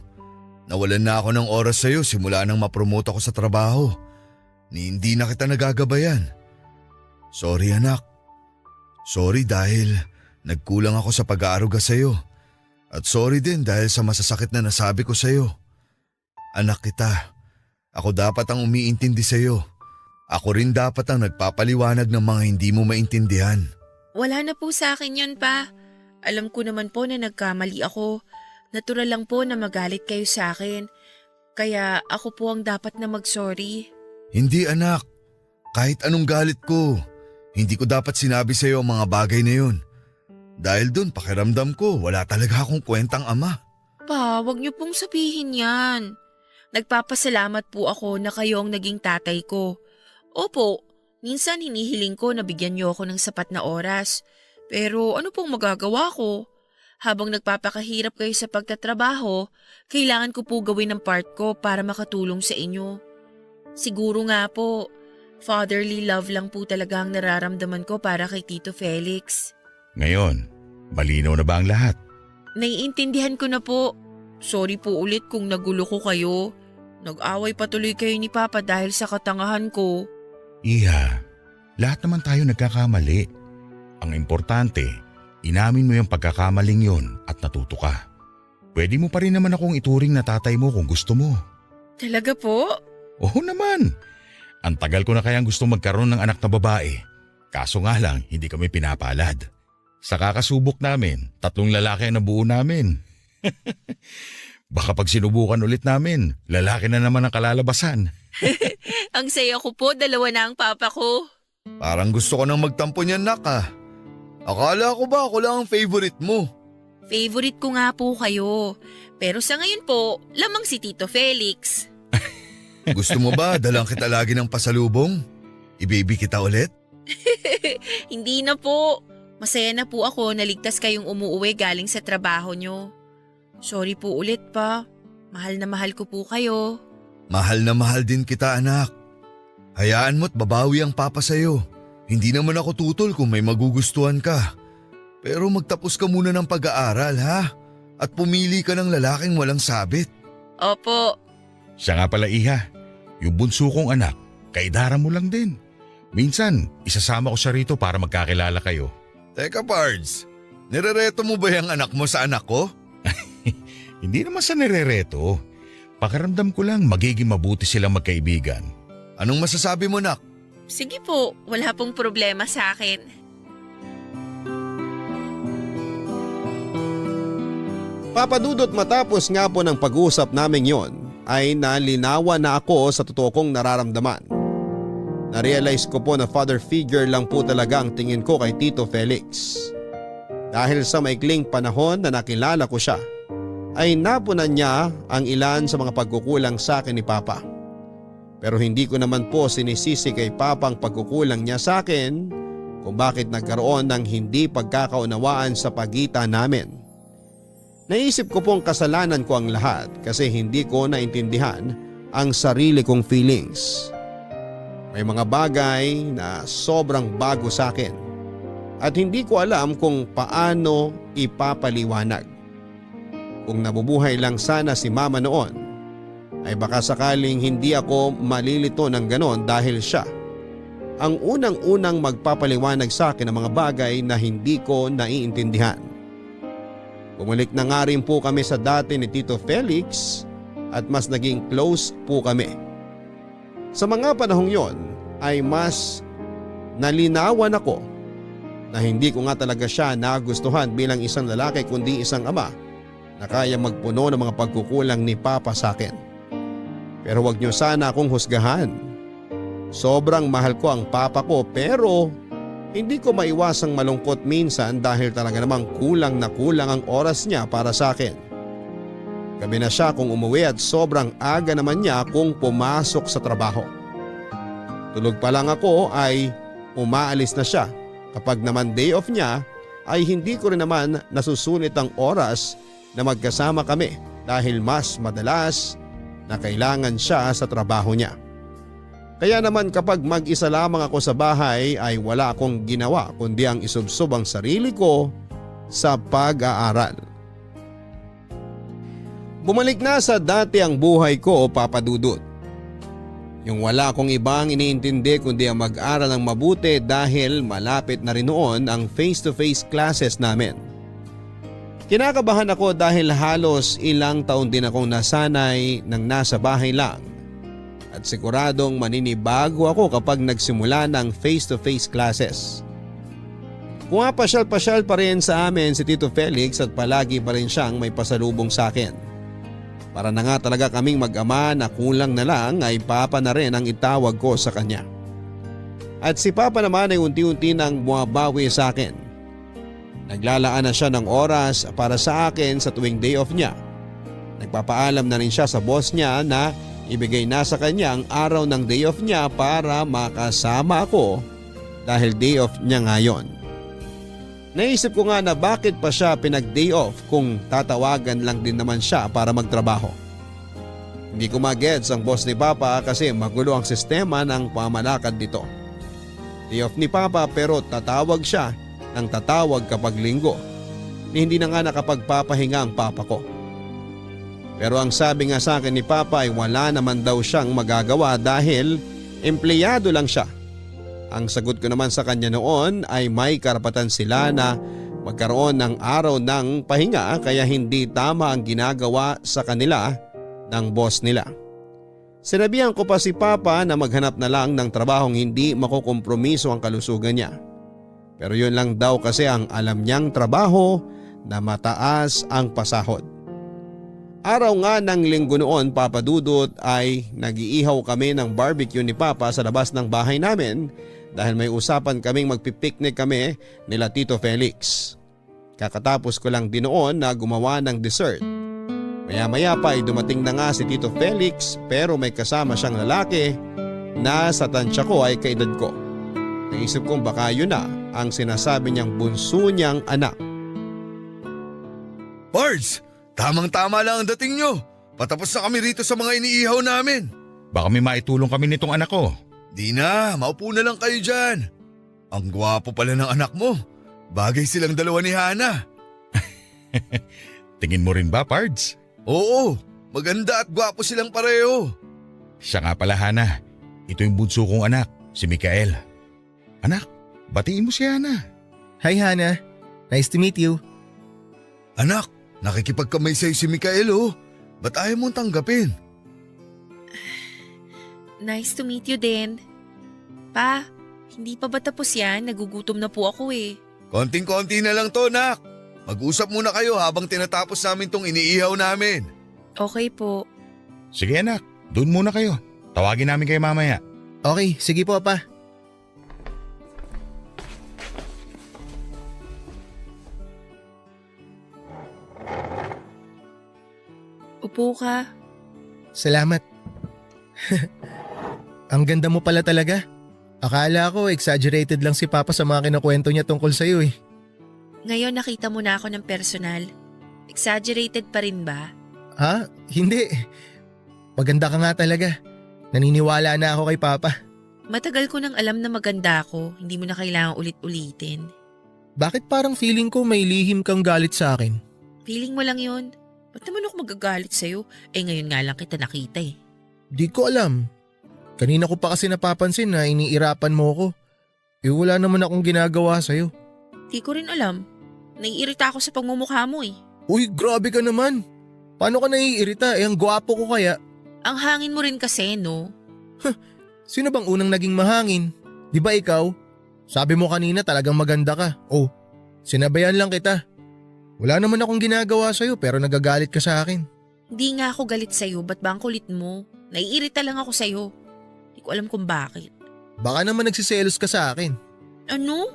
Nawalan na ako ng oras sa'yo simula nang mapromote ako sa trabaho. Hindi na kita nagagabayan. Sorry anak. Sorry dahil nagkulang ako sa pag-aaruga sa'yo. At sorry din dahil sa masasakit na nasabi ko sa'yo. Anak kita. Ako dapat ang umiintindi sa'yo. Ako rin dapat ang nagpapaliwanag ng mga hindi mo maintindihan. Wala na po sa akin yun pa. Alam ko naman po na nagkamali ako. Natural lang po na magalit kayo sa akin. Kaya ako po ang dapat na mag-sorry. Hindi anak. Kahit anong galit ko, hindi ko dapat sinabi sa iyo ang mga bagay na yun. Dahil dun pakiramdam ko wala talaga akong kwentang ama. Pa, wag niyo pong sabihin yan. Nagpapasalamat po ako na kayo ang naging tatay ko. Opo, minsan hinihiling ko na bigyan niyo ako ng sapat na oras. Pero ano pong magagawa ko? Habang nagpapakahirap kayo sa pagtatrabaho, kailangan ko po gawin ang part ko para makatulong sa inyo. Siguro nga po, fatherly love lang po talaga ang nararamdaman ko para kay Tito Felix. Ngayon, malinaw na ba ang lahat? Naiintindihan ko na po. Sorry po ulit kung nagulo ko kayo. Nag-away patuloy kayo ni Papa dahil sa katangahan ko. Iha, lahat naman tayo nagkakamali. Ang importante, inamin mo yung pagkakamaling yon at natuto ka. Pwede mo pa rin naman akong ituring na tatay mo kung gusto mo. Talaga po? Oo naman. Ang tagal ko na kayang gusto magkaroon ng anak na babae. Kaso nga lang, hindi kami pinapalad. Sa kakasubok namin, 3 lalaki ang nabuo namin. Baka pag sinubukan ulit namin, lalaki na naman ang kalalabasan. Ang saya ko po, 2 na ang papa ko. Parang gusto ko nang magtampo niyan, nak ah. Akala ko ba ako lang ang favorite mo? Favorite ko nga po kayo. Pero sa ngayon po, lamang si Tito Felix. Gusto mo ba dalang kita lagi ng pasalubong? I-baby kita ulit? Hindi na po. Masaya na po ako na ligtas kayong umuuwi galing sa trabaho nyo. Sorry po ulit pa. Mahal na mahal ko po kayo. Mahal na mahal din kita, anak. Hayaan mo't babawi ang papa sa'yo. Hindi naman ako tutol kung may magugustuhan ka. Pero magtapos ka muna ng pag-aaral, ha? At pumili ka ng lalaking walang sabit. Opo. Siya nga pala, Iha. Yung bunso kong anak, kaidara mo lang din. Minsan, isasama ko siya rito para magkakilala kayo. Teka, Pards. Nirereto mo ba yung anak mo sa anak ko? Hindi naman sa nirereto. Pakiramdam ko lang magiging mabuti silang magkaibigan. Anong masasabi mo, nak? Sige po, wala pong problema sa akin. Papadudot matapos nga po ng pag-usap namin yon ay nalinawan na ako sa totoo kong nararamdaman. Narealize ko po na father figure lang po talaga ang tingin ko kay Tito Felix. Dahil sa maikling panahon na nakilala ko siya, ay napunan niya ang ilan sa mga pagkukulang sa akin ni Papa. Pero hindi ko naman po sinisisi kay Papa ang pagkukulang niya sa akin kung bakit nagkaroon ng hindi pagkakaunawaan sa pagitan namin. Naisip ko pong kasalanan ko ang lahat kasi hindi ko naintindihan ang sarili kong feelings. May mga bagay na sobrang bago sa akin at hindi ko alam kung paano ipapaliwanag. Kung nabubuhay lang sana si Mama noon, ay baka sakaling hindi ako malilito ng ganon dahil siya ang unang-unang magpapaliwanag sa akin ng mga bagay na hindi ko naiintindihan. Bumalik na nga rin po kami sa dati ni Tito Felix at mas naging close po kami. Sa mga panahong yon ay mas nalinawan ako na hindi ko nga talaga siya nagustuhan bilang isang lalaki kundi isang ama na kaya magpuno ng mga pagkukulang ni Papa sa akin. Pero wag niyo sana akong husgahan. Sobrang mahal ko ang Papa ko pero hindi ko maiwasang malungkot minsan dahil talaga namang kulang na kulang ang oras niya para sa akin. Gabi na siya kung umuwi at sobrang aga naman niya kung pumasok sa trabaho. Tulog pa lang ako ay umaalis na siya. Kapag naman day off niya ay hindi ko rin naman nasusunit ang oras na magkasama kami dahil mas madalas na kailangan siya sa trabaho niya. Kaya naman kapag mag-isa lamang ako sa bahay ay wala akong ginawa kundi ang isubsob ang sarili ko sa pag-aaral. Bumalik na sa dati ang buhay ko, Papa Dudut. Yung wala akong ibang iniintindi kundi ang mag-aral ng mabuti dahil malapit na rin noon ang face-to-face classes namin. Kinakabahan ako dahil halos ilang taon din akong nasanay ng nasa bahay lang at siguradong maninibago ako kapag nagsimula ng face-to-face classes. Pumapasyal-pasyal pa rin sa amin si Tito Felix at palagi pa rin siyang may pasalubong sa akin. Para na nga talaga kaming mag-ama na kulang na lang ay Papa na rin ang itawag ko sa kanya. At si Papa naman ay unti-unti nang bumabawi sa akin. Naglalaan na siya ng oras para sa akin sa tuwing day off niya. Nagpapaalam na rin siya sa boss niya na ibigay na sa kanya ang araw ng day off niya para makasama ako dahil day off niya ngayon. Naisip ko nga na bakit pa siya pinag-day off kung tatawagan lang din naman siya para magtrabaho. Hindi ko magets ang boss ni Papa kasi magulo ang sistema ng pamalakad nito. Day off ni Papa pero tatawag siya ng tatawag kapag linggo. ni hindi na nga nakapagpapahinga ang papa ko. Pero ang sabi nga sa akin ni Papa ay wala naman daw siyang magagawa dahil empleyado lang siya. Ang sagot ko naman sa kanya noon ay may karapatan sila na magkaroon ng araw ng pahinga kaya hindi tama ang ginagawa sa kanila ng boss nila. Sinabihan ko pa si Papa na maghanap na lang ng trabahong hindi makukompromiso ang kalusugan niya. Pero yun lang daw kasi ang alam niyang trabaho na mataas ang pasahod. Araw nga ng linggo noon, Papa Dudut, ay nag-iihaw kami ng barbecue ni Papa sa labas ng bahay namin dahil may usapan kaming magpipiknik kami nila Tito Felix. Kakatapos ko lang din noon na gumawa ng dessert. Maya-maya pa ay dumating na nga si Tito Felix pero may kasama siyang lalaki na sa tansya ko ay kaedad ko. Naisip kong baka yun na ang sinasabi niyang bunso niyang anak. Pards, tamang-tama lang ang dating nyo. Patapos na kami rito sa mga iniihaw namin. Baka may maitulong kami nitong anak ko. Di na, maupo na lang kayo dyan. Ang gwapo pala ng anak mo. Bagay silang dalawa ni Hana. Tingin mo rin ba, Pards? Oo, maganda at gwapo silang pareho. Siya nga pala, Hana. Ito yung bunso kong anak, si Mikael. Anak, batiin mo si Hana. Hi Hana, nice to meet you. Anak, nakikipagkamay sa'yo si Mikael oh. Ba't ayaw mong tanggapin? Nice to meet you din. Pa, hindi pa ba tapos yan? Nagugutom na po ako eh. Konting-konti na lang to, nak. Mag-usap muna kayo habang tinatapos namin tong iniihaw namin. Okay po. Sige anak, doon muna kayo. Tawagin namin kayo mamaya. Okay, sige po pa. Upo ka. Salamat. Ang ganda mo pala talaga. Akala ko exaggerated lang si Papa sa mga kinakwento niya tungkol sa'yo eh. Ngayon nakita mo na ako ng personal. Exaggerated pa rin ba? Ha? Hindi. Maganda ka nga talaga. Naniniwala na ako kay Papa. Matagal ko nang alam na maganda ako. Hindi mo na kailangang ulit-ulitin. Bakit parang feeling ko may lihim kang galit sa akin? Feeling mo lang yun. Ba't naman ako magagalit sa'yo? Eh ngayon nga lang kita nakita eh. Di ko alam. Kanina ko pa kasi napapansin na iniirapan mo ko. Eh wala naman akong ginagawa sa'yo. Di ko rin alam. Naiirita ako sa pagmumukha mo eh. Uy, grabe ka naman. Paano ka naiirita? Eh ang gwapo ko kaya. Ang hangin mo rin kasi no? Sino bang unang naging mahangin? Di ba ikaw? Sabi mo kanina talagang maganda ka. Oh, sinabayan lang kita. Wala naman akong ginagawa sa'yo pero nagagalit ka sa akin. Hindi nga ako galit sa'yo. Ba't ba ang kulit mo? Naiirita lang ako sa'yo. Hindi ko alam kung bakit. Baka naman nagsiselos ka sa akin. Ano?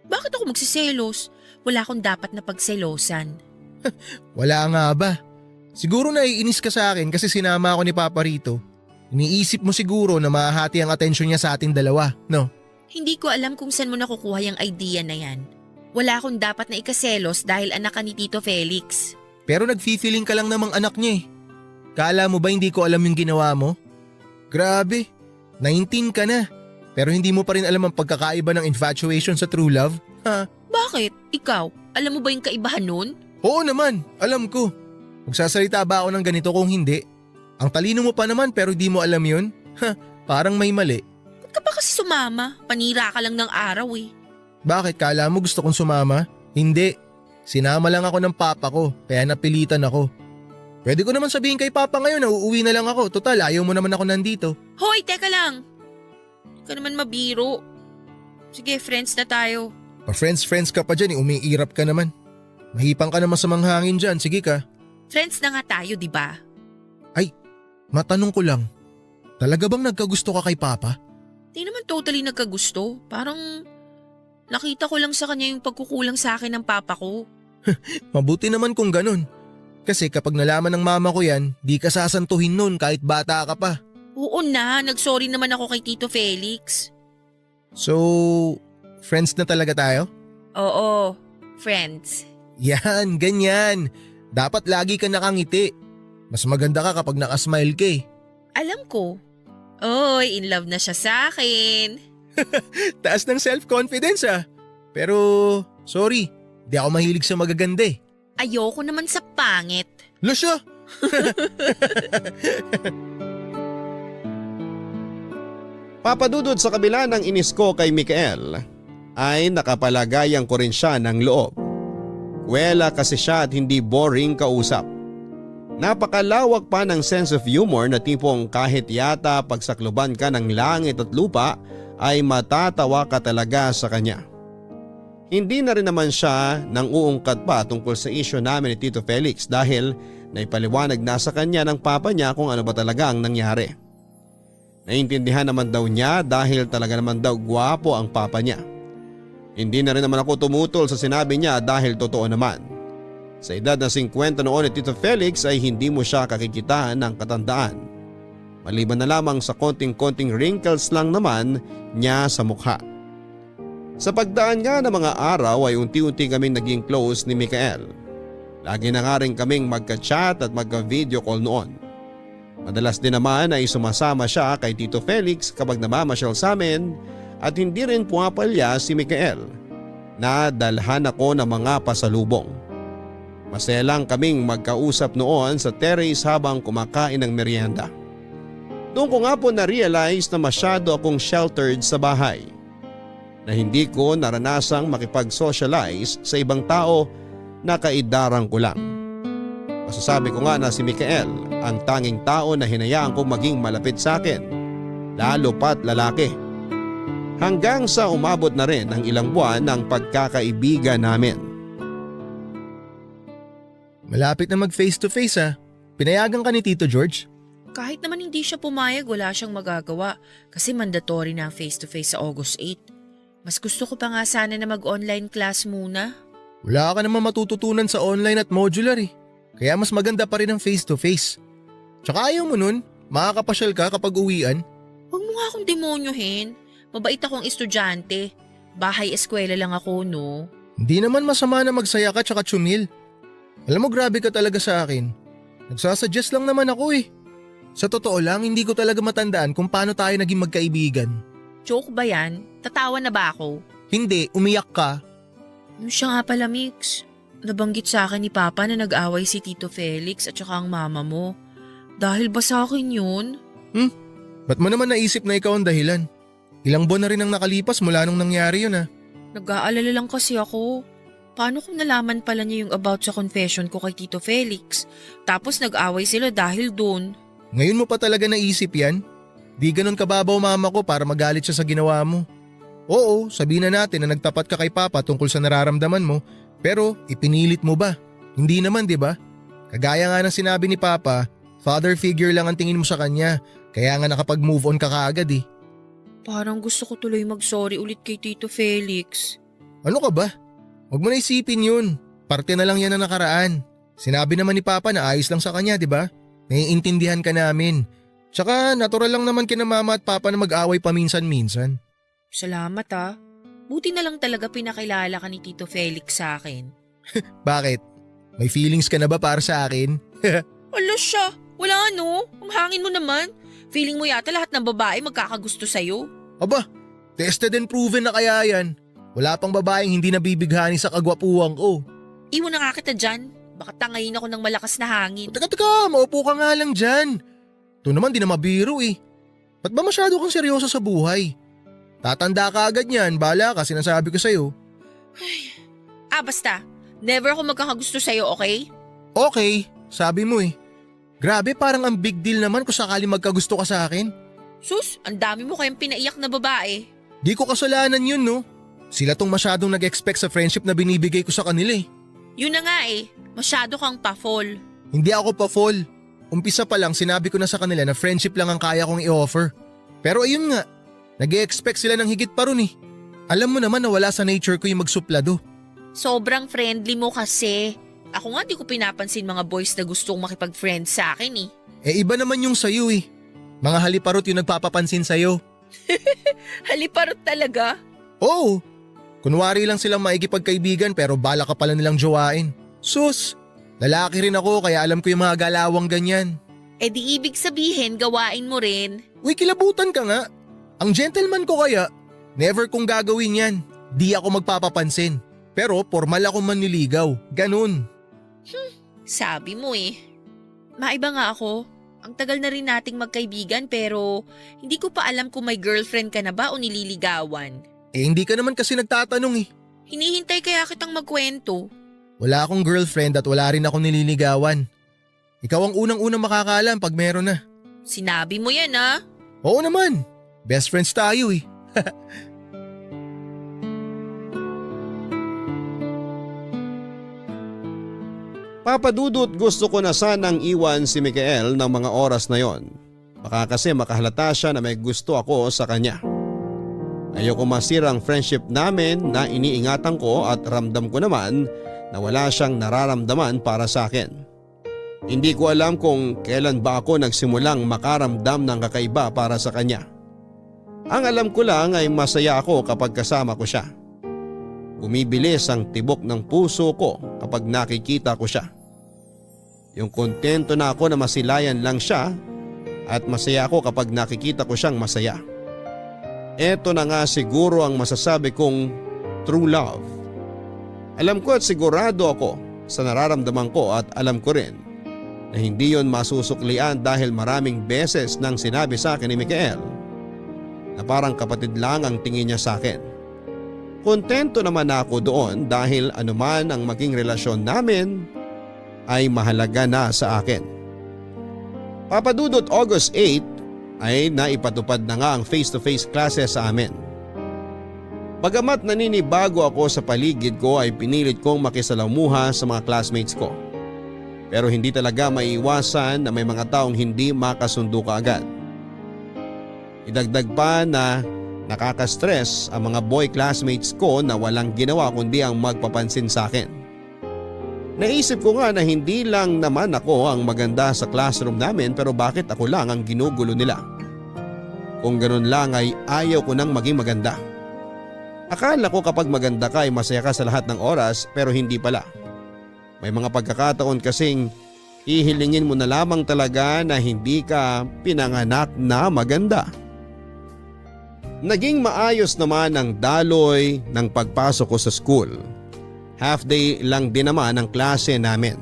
Bakit ako magsiselos? Wala akong dapat na pagselosan. Wala nga ba? Siguro naiinis ka sa akin kasi sinama ako ni Papa rito. Iniisip mo siguro na mahahati ang atensyon niya sa ating dalawa, no? Hindi ko alam kung saan mo nakukuha yung idea na yan. Wala akong dapat na ikaselos dahil anak ka ni Tito Felix. Pero nagfi-feeling ka lang namang anak niya eh. Kala mo ba hindi ko alam yung ginawa mo? Grabe, 19 ka na. Pero hindi mo pa rin alam ang pagkakaiba ng infatuation sa true love? Ha? Bakit? Ikaw? Alam mo ba yung kaibahan nun? Oo naman, alam ko. Magsasalita ba ako ng ganito kung hindi? Ang talino mo pa naman pero di mo alam yun? Ha, parang may mali. Ba't ka pa kasi sumama? Panira ka lang ng araw eh. Bakit kala mo gusto kong sumama? Hindi. Sinama lang ako ng papa ko kaya napilitan ako. Pwede ko naman sabihin kay papa ngayon na uuwi na lang ako. Total, ayaw mo naman ako nandito. Hoy, teka lang. Hindi ka naman mabiro. Sige, friends na tayo. Pa-friends ka pa dyan, umiirap ka naman. Mahipang ka naman sa manghangin dyan, sige ka. Friends na nga tayo, di ba? Matanong ko lang, talaga bang nagkagusto ka kay papa? Di naman totally nagkagusto. Parang nakita ko lang sa kanya yung pagkukulang sa akin ng papa ko. Mabuti naman kung ganun. Kasi kapag nalaman ng mama ko yan, di ka sasantuhin nun kahit bata ka pa. Oo na, nagsorry naman ako kay Tito Felix. So, friends na talaga tayo? Oo, friends. Yan, ganyan. Dapat lagi ka nakangiti. Mas maganda ka kapag nakasmile ka eh. Alam ko. Oy, in love na siya sa akin. Taas ng self-confidence ah. Pero, sorry. Di ako mahilig sa magaganda eh. Ayoko naman sa pangit. Lusyo! Papadudod sa kabila ng inis ko kay Mikael ay nakapalagayan ko rin siya ng loob. Wela kasi siya at hindi boring kausap. Napakalawak pa ng sense of humor na tipong kahit yata pagsakluban ka ng langit at lupa ay matatawa ka talaga sa kanya. Hindi na rin naman siya nang uungkat pa tungkol sa isyu namin ni Tito Felix dahil naipaliwanag na sa kanya ng papa niya kung ano ba talaga ang nangyari. Naintindihan naman daw niya dahil talaga naman daw gwapo ang papa niya. Hindi na rin naman ako tumutol sa sinabi niya dahil totoo naman. Sa edad na 50 noon ni Tito Felix ay hindi mo siya kakikitaan ng katandaan. Maliban na lamang sa konting-konting wrinkles lang naman niya sa mukha. Sa pagdaan nga ng mga araw ay unti-unti kaming naging close ni Mikael. Lagi na nga rin kaming magka-chat at magka-video call noon. Madalas din naman ay sumasama siya kay Tito Felix kapag namamasyal sa amin at hindi rin pumapalya si Mikael na dalhan ako ng mga pasalubong. Masaya lang kaming magkausap noon sa terrace habang kumakain ng merienda. Doon ko nga po na-realize na masyado akong sheltered sa bahay. Na hindi ko naranasang makipag-socialize sa ibang tao na kaidarang ko lang. Masasabi ko nga na si Mikael ang tanging tao na hinayaan kong maging malapit sa akin, lalo pat lalaki. Hanggang sa umabot na rin ang ilang buwan ng pagkakaibigan namin. Malapit na mag face to face ah. Pinayagan ka ni Tito George? Kahit naman hindi siya pumayag, wala siyang magagawa kasi mandatory na ang face-to-face sa August 8. Mas gusto ko pa nga sana na mag-online class muna. Wala ka naman matututunan sa online at modular eh. Kaya mas maganda pa rin ang face to face. Tsaka ayaw mo nun, makakapasyal ka kapag uwian. Huwag mo nga akong demonyohin. Mabait akong estudyante. Bahay-eskwela lang ako, no? Hindi naman masama na magsaya ka tsaka chumil. Alam mo grabe ka talaga sa akin. Nagsasuggest lang naman ako eh. Sa totoo lang, hindi ko talaga matandaan kung paano tayo naging magkaibigan. Joke ba yan? Tatawa na ba ako? Hindi, umiyak ka. Yung siya nga pala, Mix. Nabanggit sa akin ni Papa na nag-away si Tito Felix at saka ang mama mo. Dahil ba sa akin yun? Ba't mo naman naisip na ikaw ang dahilan? Ilang buwan na rin ang nakalipas mula nung nangyari yun ah. Nag-aalala lang kasi ako. Paano kung nalaman pala niya yung about sa confession ko kay Tito Felix? Tapos nag-away sila dahil doon. Ngayon mo pa talaga naisip yan? Di ganun kababaw mama ko para magalit siya sa ginawa mo. Oo, sabihin na natin na nagtapat ka kay Papa tungkol sa nararamdaman mo, pero ipinilit mo ba? Hindi naman, di ba? Kagaya nga ng sinabi ni Papa, father figure lang ang tingin mo sa kanya, kaya nga nakapag-move on ka kaagad eh. Parang gusto ko tuloy mag-sorry ulit kay Tito Felix. Ano ka ba? Huwag mo na isipin yun. Parte na lang yan na nakaraan. Sinabi naman ni Papa na ayos lang sa kanya, di ba? Naiintindihan ka namin. Tsaka natural lang naman kina Mama at Papa na mag-away paminsan-minsan. Salamat ah. Buti na lang talaga pinakilala ka ni Tito Felix sa akin. Bakit? May feelings ka na ba para sa akin? Ala siya, wala no. Ang hangin mo naman. Feeling mo yata lahat ng babae magkakagusto sa'yo. Aba, tested and proven na kaya yan. Wala pang babaeng hindi nabibighani sa kagwapuhan ko. Iwan na nga kita dyan. Baka tangayin ako ng malakas na hangin. Teka, maupo ka nga lang dyan. Ito naman di na mabiro eh. Ba't ba masyado kang seryoso sa buhay? Tatanda ka agad yan, bala ka, sinasabi ko sa'yo. Basta. Never ako magkakagusto sa'yo, okay? Okay, sabi mo eh. Grabe, parang ang big deal naman kung sakali magkagusto ka sa akin. Sus, ang dami mo kayang pinaiyak na babae. Di ko kasalanan yun no. Sila tong masyadong nag-expect sa friendship na binibigay ko sa kanila eh. Yun na nga eh. Masyado kang pa-fall. Hindi ako pa-fall. Umpisa pa lang sinabi ko na sa kanila na friendship lang ang kaya kong i-offer. Pero ayun nga, nag-e-expect sila ng higit pa ron eh. Alam mo naman na wala sa nature ko yung magsuplado. Sobrang friendly mo kasi. Ako nga di ko pinapansin mga boys na gustong makipag-friend sa akin eh. Eh iba naman yung sayo eh. Mga haliparot yung nagpapapansin sayo. Haliparot talaga. Oo. Kunwari lang silang maikipagkaibigan pero bala ka pala nilang jowain. Sus, lalaki rin ako kaya alam ko yung mga galawang ganyan. Eh di ibig sabihin gawain mo rin. Uy, kilabutan ka nga. Ang gentleman ko kaya, never kong gagawin yan. Di ako magpapapansin. Pero formal ako manliligaw. Ganun. Sabi mo eh. Maiba nga ako. Ang tagal na rin nating magkaibigan pero hindi ko pa alam kung may girlfriend ka na ba o nililigawan. Eh hindi ka naman kasi nagtatanong eh. Hinihintay kaya kitang magkwento. Wala akong girlfriend at wala rin akong nililigawan. Ikaw ang unang-unang makakaalam pag meron na. Sinabi mo yan ah. Oo naman. Best friends tayo eh. Papadudot, gusto ko na sanang iwan si Mikael ng mga oras na yon. Baka kasi makahalata siya na may gusto ako sa kanya. Ayoko masira ang friendship namin na iniingatan ko at ramdam ko naman na wala siyang nararamdaman para sa akin. Hindi ko alam kung kailan ba ako nagsimulang makaramdam ng kakaiba para sa kanya. Ang alam ko lang ay masaya ako kapag kasama ko siya. Bumibilis ang tibok ng puso ko kapag nakikita ko siya. Yung kontento na ako na masilayan lang siya at masaya ako kapag nakikita ko siyang masaya. Ito na nga siguro ang masasabi kong true love. Alam ko at sigurado ako sa nararamdaman ko at alam ko rin na hindi yon masusuklian dahil maraming beses nang sinabi sa akin ni Mikael na parang kapatid lang ang tingin niya sa akin. Kontento naman ako doon dahil anuman ang maging relasyon namin ay mahalaga na sa akin. Papadudot, August 8 ay naipatupad na nga ang face-to-face classes sa amin. Bagamat naninibago ako sa paligid ko ay pinilit kong makisalamuha sa mga classmates ko. Pero hindi talaga maiiwasan na may mga taong hindi makasundo kaagad. Idagdag pa na nakaka-stress ang mga boy classmates ko na walang ginawa kundi ang magpapansin sa akin. Naisip ko nga na hindi lang naman ako ang maganda sa classroom namin pero bakit ako lang ang ginugulo nila? Kung ganun lang ay ayaw ko nang maging maganda. Akala ko kapag maganda ka ay masaya ka sa lahat ng oras pero hindi pala. May mga pagkakataon kasing hihilingin mo na lamang talaga na hindi ka pinanganak na maganda. Naging maayos naman ang daloy ng pagpasok ko sa school. Half day lang din naman ang klase namin.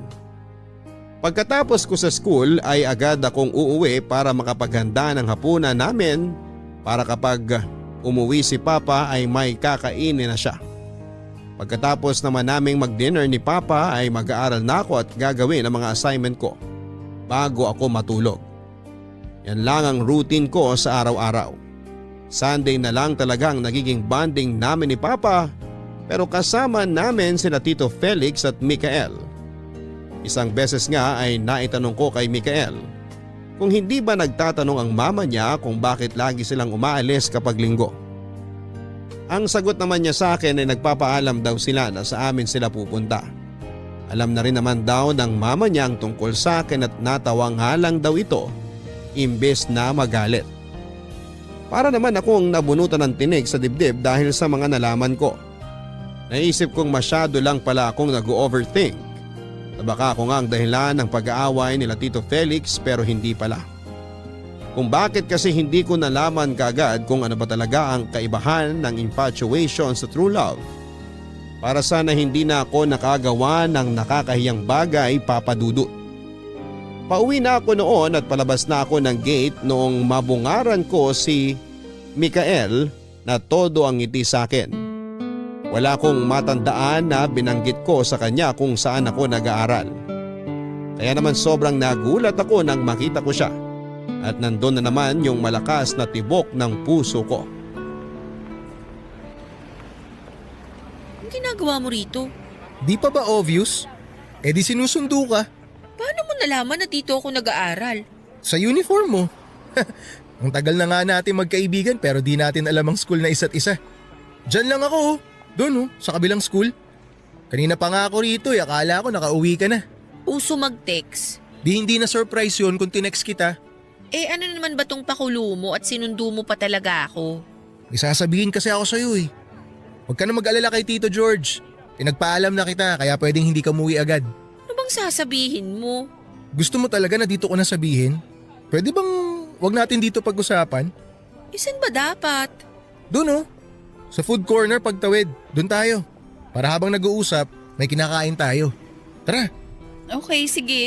Pagkatapos ko sa school ay agad akong uuwi para makapaghanda ng hapunan namin para kapag umuwi si Papa ay may kakainin na siya. Pagkatapos naman naming mag-dinner ni Papa ay mag-aaral na ako at gagawin ang mga assignment ko bago ako matulog. Yan lang ang routine ko sa araw-araw. Sunday na lang talagang nagiging bonding namin ni Papa pero kasama namin sina Tito Felix at Mikael. Isang beses nga ay naitanong ko kay Mikael kung hindi ba nagtatanong ang mama niya kung bakit lagi silang umaalis kapag linggo. Ang sagot naman niya sa akin ay nagpapaalam daw sila na sa amin sila pupunta. Alam na rin naman daw ng mama niya ang tungkol sa akin at natawang halang daw ito imbes na magalit. Para naman akong nabunutan ng tinig sa dibdib dahil sa mga nalaman ko. Naisip kong masyado lang pala akong nag-overthink na baka ako nga ang dahilan ng pag-aaway nila Tito Felix pero hindi pala. Kung bakit kasi hindi ko nalaman kaagad kung ano ba talaga ang kaibahan ng infatuation sa true love. Para sana hindi na ako nakagawa ng nakakahiyang bagay, Papadudot. Pauwi na ako noon at palabas na ako ng gate noong mabungaran ko si Mikael na todo ang ngiti sa akin. Wala akong matandaan na binanggit ko sa kanya kung saan ako nag-aaral. Kaya naman sobrang nagulat ako nang makita ko siya at nandun na naman yung malakas na tibok ng puso ko. Ang ginagawa mo rito? Di pa ba obvious? Eh di sinusundo ka. Paano mo nalaman na dito ako nag-aaral? Sa uniform mo. Ang tagal na nga natin magkaibigan pero di natin alam ang school na isa't isa. Diyan lang ako oh. Doon oh, sa kabilang school. Kanina pa nga ako rito akala ko nakauwi ka na. Uso mag-text. Di hindi na surprise yun kung tinext kita. Eh ano naman ba tong pakulo mo at sinundo mo pa talaga ako? Isasabihin kasi ako sa'yo eh. Huwag ka na mag-alala kay Tito George. Pinagpaalam na kita kaya pwedeng hindi ka umuwi agad. Ano bang sasabihin mo? Gusto mo talaga na dito ko na sabihin? Pwede bang wag natin dito pag-usapan? Isan ba dapat? Doon oh. Sa food corner pagtawid. Doon tayo. Para habang nag-uusap, may kinakain tayo. Tara. Okay, sige.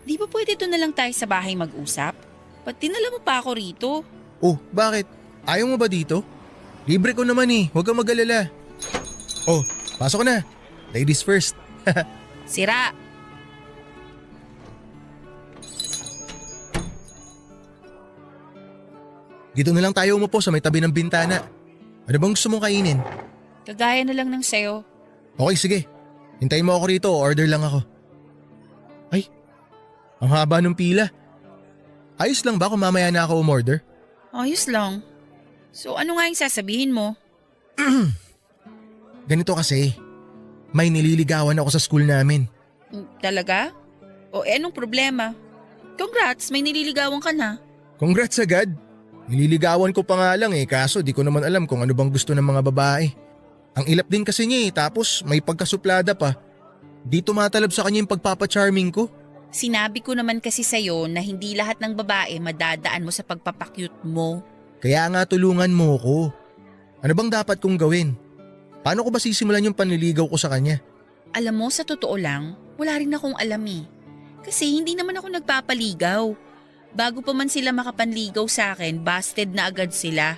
Di ba pwede doon na lang tayo sa bahay mag-usap? Ba't dinala mo pa ako rito? Oh, bakit? Ayaw mo ba dito? Libre ko naman eh, huwag kang mag-alala. Oh, pasok na. Ladies first. Sira. Dito na lang tayo umupo sa may tabi ng bintana. Ano bang gusto mong kainin? Kagaya na lang ng sayo. Okay, sige. Hintayin mo ako rito, order lang ako. Ay, ang haba ng pila. Ayos lang ba kung mamaya na ako umorder? Ayos lang. So ano nga yung sasabihin mo? Ganito kasi, may nililigawan ako sa school namin. Talaga? O anong problema? Congrats, may nililigawan ka na. Congrats agad. Nililigawan ko pa nga lang kaso di ko naman alam kung ano bang gusto ng mga babae. Ang ilap din kasi niya tapos may pagkasuplada pa. Di tumatalab sa kanya yung pagpapacharming ko. Sinabi ko naman kasi sa'yo na hindi lahat ng babae madadaan mo sa pagpapakyut mo. Kaya nga tulungan mo ko. Ano bang dapat kong gawin? Paano ko ba sisimulan yung panliligaw ko sa kanya? Alam mo, sa totoo lang, wala rin akong alam eh. Kasi hindi naman ako nagpapaligaw. Bago pa man sila makapanligaw sa akin, busted na agad sila.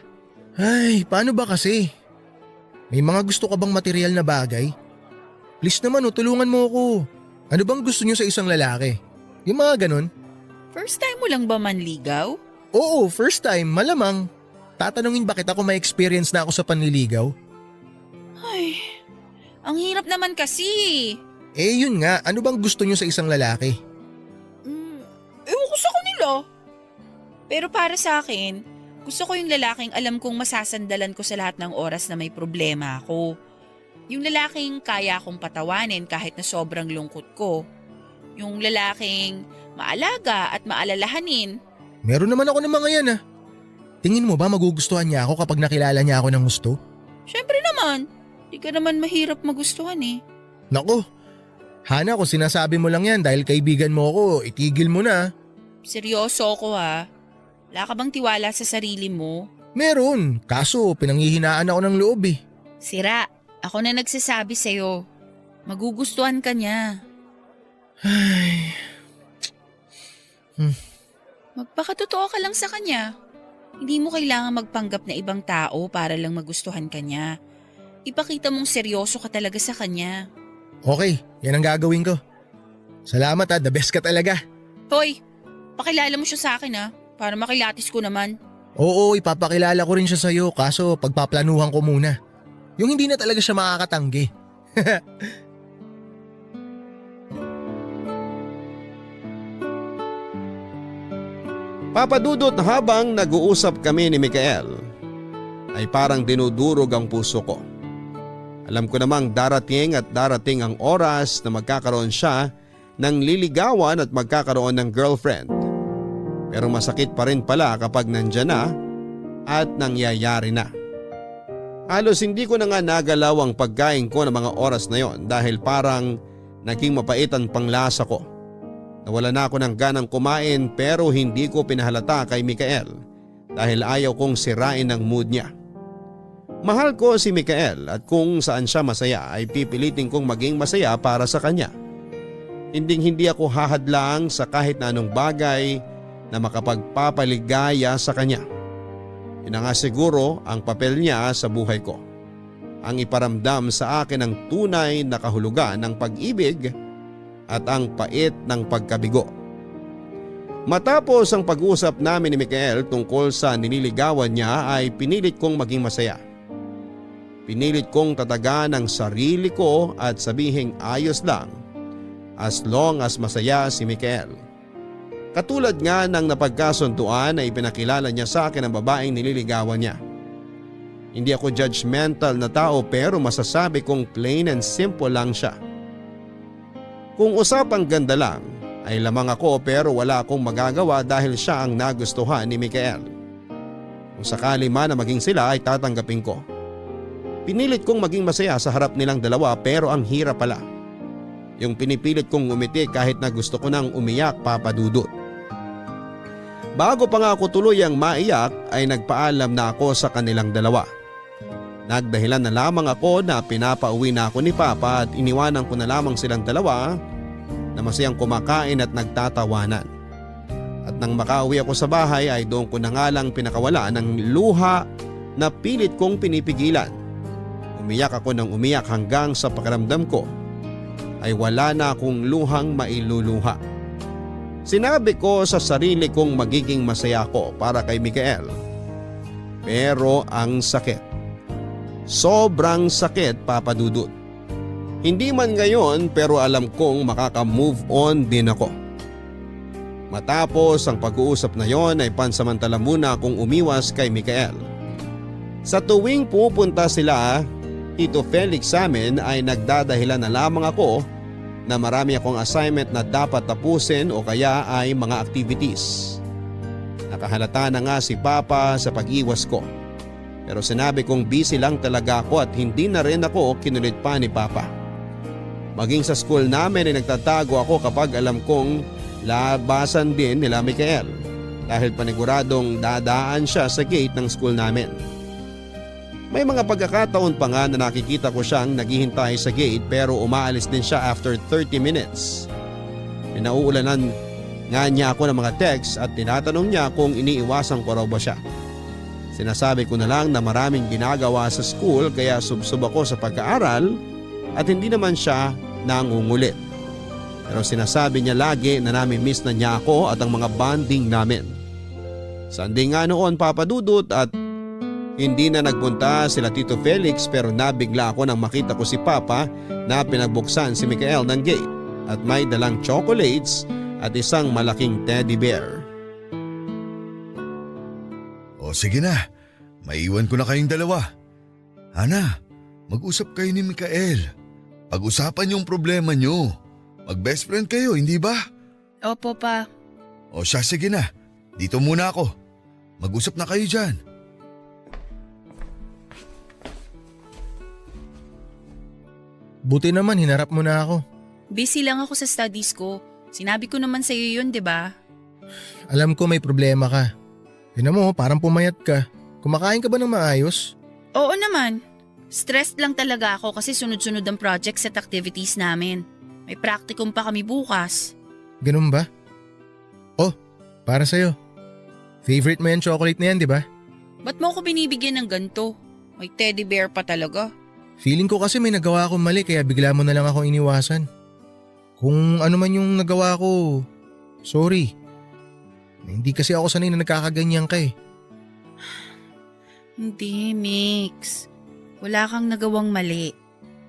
Ay, paano ba kasi? May mga gusto ka bang material na bagay? Please naman tulungan mo ko. Ano bang gusto niyo sa isang lalaki? Yung mga ganun? First time mo lang ba manligaw? Oo, first time, malamang. Tatanungin ba kita kung may experience na ako sa panliligaw? Ay, ang hirap naman kasi. Yun nga, ano bang gusto niyo sa isang lalaki? Ewan ko sa kanila. Pero para sa akin, gusto ko yung lalaking alam kong masasandalan ko sa lahat ng oras na may problema ako. Yung lalaking kaya akong patawanin kahit na sobrang lungkot ko. Yung lalaking maalaga at maalalahanin. Meron naman ako ng mga yan Tingin mo ba magugustuhan niya ako kapag nakilala niya ako ng gusto? Syempre naman, di ka naman mahirap magustuhan eh. Nako, Hana, kung sinasabi mo lang yan dahil kaibigan mo ako, itigil mo na. Seryoso ako ha. Wala ka bang tiwala sa sarili mo? Meron, kaso pinanghihinaan ako ng loob Sira, ako na nagsasabi sa'yo. Magugustuhan ka niya. Ay. Magpakatotoo ka lang sa kanya. Hindi mo kailangan magpanggap na ibang tao para lang magustuhan ka niya. Ipakita mong seryoso ka talaga sa kanya. Okay, yan ang gagawin ko. Salamat the best ka talaga. Hoy, pakilala mo siya sa akin para makilatis ko naman. Oo, ipapakilala ko rin siya sa'yo kaso pagpaplanuhan ko muna. Yung hindi na talaga siya makakatanggi. Papadudot habang nag-uusap kami ni Mikael ay parang dinudurog ang puso ko. Alam ko namang darating ang oras na magkakaroon siya ng liligawan at magkakaroon ng girlfriend. Pero masakit pa rin pala kapag nandyan na at nangyayari na. Halos hindi ko na nga nagalaw ang pagkain ko ng mga oras na yon dahil parang naging mapait ang panglasa ko. Nawala na ako ng ganang kumain pero hindi ko pinahalata kay Mikael dahil ayaw kong sirain ang mood niya. Mahal ko si Mikael at kung saan siya masaya ay pipilitin kong maging masaya para sa kanya. Hindi ako hahadlang sa kahit na anong bagay na makapagpapaligaya sa kanya. Yun na nga siguro ang papel niya sa buhay ko. Ang iparamdam sa akin ang tunay na kahulugan ng pag-ibig at ang pait ng pagkabigo. Matapos ang pag-usap namin ni Mikael tungkol sa nililigawan niya ay pinilit kong maging masaya. Pinilit kong tatagan ang sarili ko at sabihing ayos lang as long as masaya si Mikael. Katulad nga ng napagkasunduan na ipinakilala niya sa akin ang babaeng nililigawan niya. Hindi ako judgmental na tao pero masasabi kong plain and simple lang siya. Kung usapang ganda lang ay lamang ako pero wala akong magagawa dahil siya ang nagustuhan ni Mikael. Kung sakali man na maging sila ay tatanggapin ko. Pinilit kong maging masaya sa harap nilang dalawa pero ang hirap pala. Yung pinipilit kong umiti kahit na gusto ko nang umiyak, Papadudot. Bago pa nga ako tuluyang maiyak ay nagpaalam na ako sa kanilang dalawa. Nagdahilan na lamang ako na pinapauwi na ako ni Papa at iniwanan ko na lamang silang dalawa na masayang kumakain at nagtatawanan. At nang makauwi ako sa bahay ay doon ko na nga lang pinakawala ng luha na pilit kong pinipigilan. Umiyak ako ng umiyak hanggang sa pakiramdam ko ay wala na akong luhang mailuluha. Sinabi ko sa sarili kong magiging masaya ako para kay Mikael. Pero ang sakit. Sobrang sakit, Papa Dudut. Hindi man ngayon pero alam kong makaka-move on din ako. Matapos ang pag-uusap na yon ay pansamantala muna akong umiwas kay Mikael. Sa tuwing pupunta sila, Tito Felix sa amin ay nagdadahilan na lamang ako na marami akong assignment na dapat tapusin o kaya ay mga activities. Nakahalata na nga si Papa sa pag-iwas ko. Pero sinabi kong busy lang talaga ako at hindi na rin ako kinulit pa ni Papa. Maging sa school namin ay nagtatago ako kapag alam kong labasan din nila Mikael dahil paniguradong dadaan siya sa gate ng school namin. May mga pagkakataon pa nga na nakikita ko siyang naghihintay sa gate pero umaalis din siya after 30 minutes. Pinauulanan nga niya ako ng mga text at tinatanong niya kung iniiwasan ko raw ba siya. Sinasabi ko na lang na maraming ginagawa sa school kaya subsob ako sa pag-aaral at hindi naman siya nangungulit. Pero sinasabi niya lagi na nami-miss na niya ako at ang mga bonding namin. Sunday nga noon, Papa Dudut, at hindi na nagpunta sila Tito Felix pero nabigla ako nang makita ko si Papa na pinagbuksan si Mikael ng gate at may dalang chocolates at isang malaking teddy bear. O sige na, maiwan ko na kayong dalawa. Hana, mag-usap kayo ni Mikael. Pag-usapan yung problema nyo. Mag-best friend kayo, hindi ba? Opo, Pa. O siya, sige na. Dito muna ako. Mag-usap na kayo dyan. Buti naman hinarap mo na ako. Busy lang ako sa studies ko. Sinabi ko naman sa'yo yun, di ba? Alam ko may problema ka. Tignan mo, parang pumayat ka. Kumakain ka ba ng maayos? Oo naman. Stressed lang talaga ako kasi sunod-sunod ang projects at activities namin. May practicum pa kami bukas. Ganun ba? Oh, para sa'yo. Favorite mo yung chocolate na yan, di ba? Ba't mo ako binibigyan ng ganito? May teddy bear pa talaga. Feeling ko kasi may nagawa akong mali kaya bigla mo na lang ako iniwasan. Kung ano man yung nagawa ko, sorry. Hindi kasi ako sanay na nagkakaganyan ka eh. Hindi, Mix. Wala kang nagawang mali.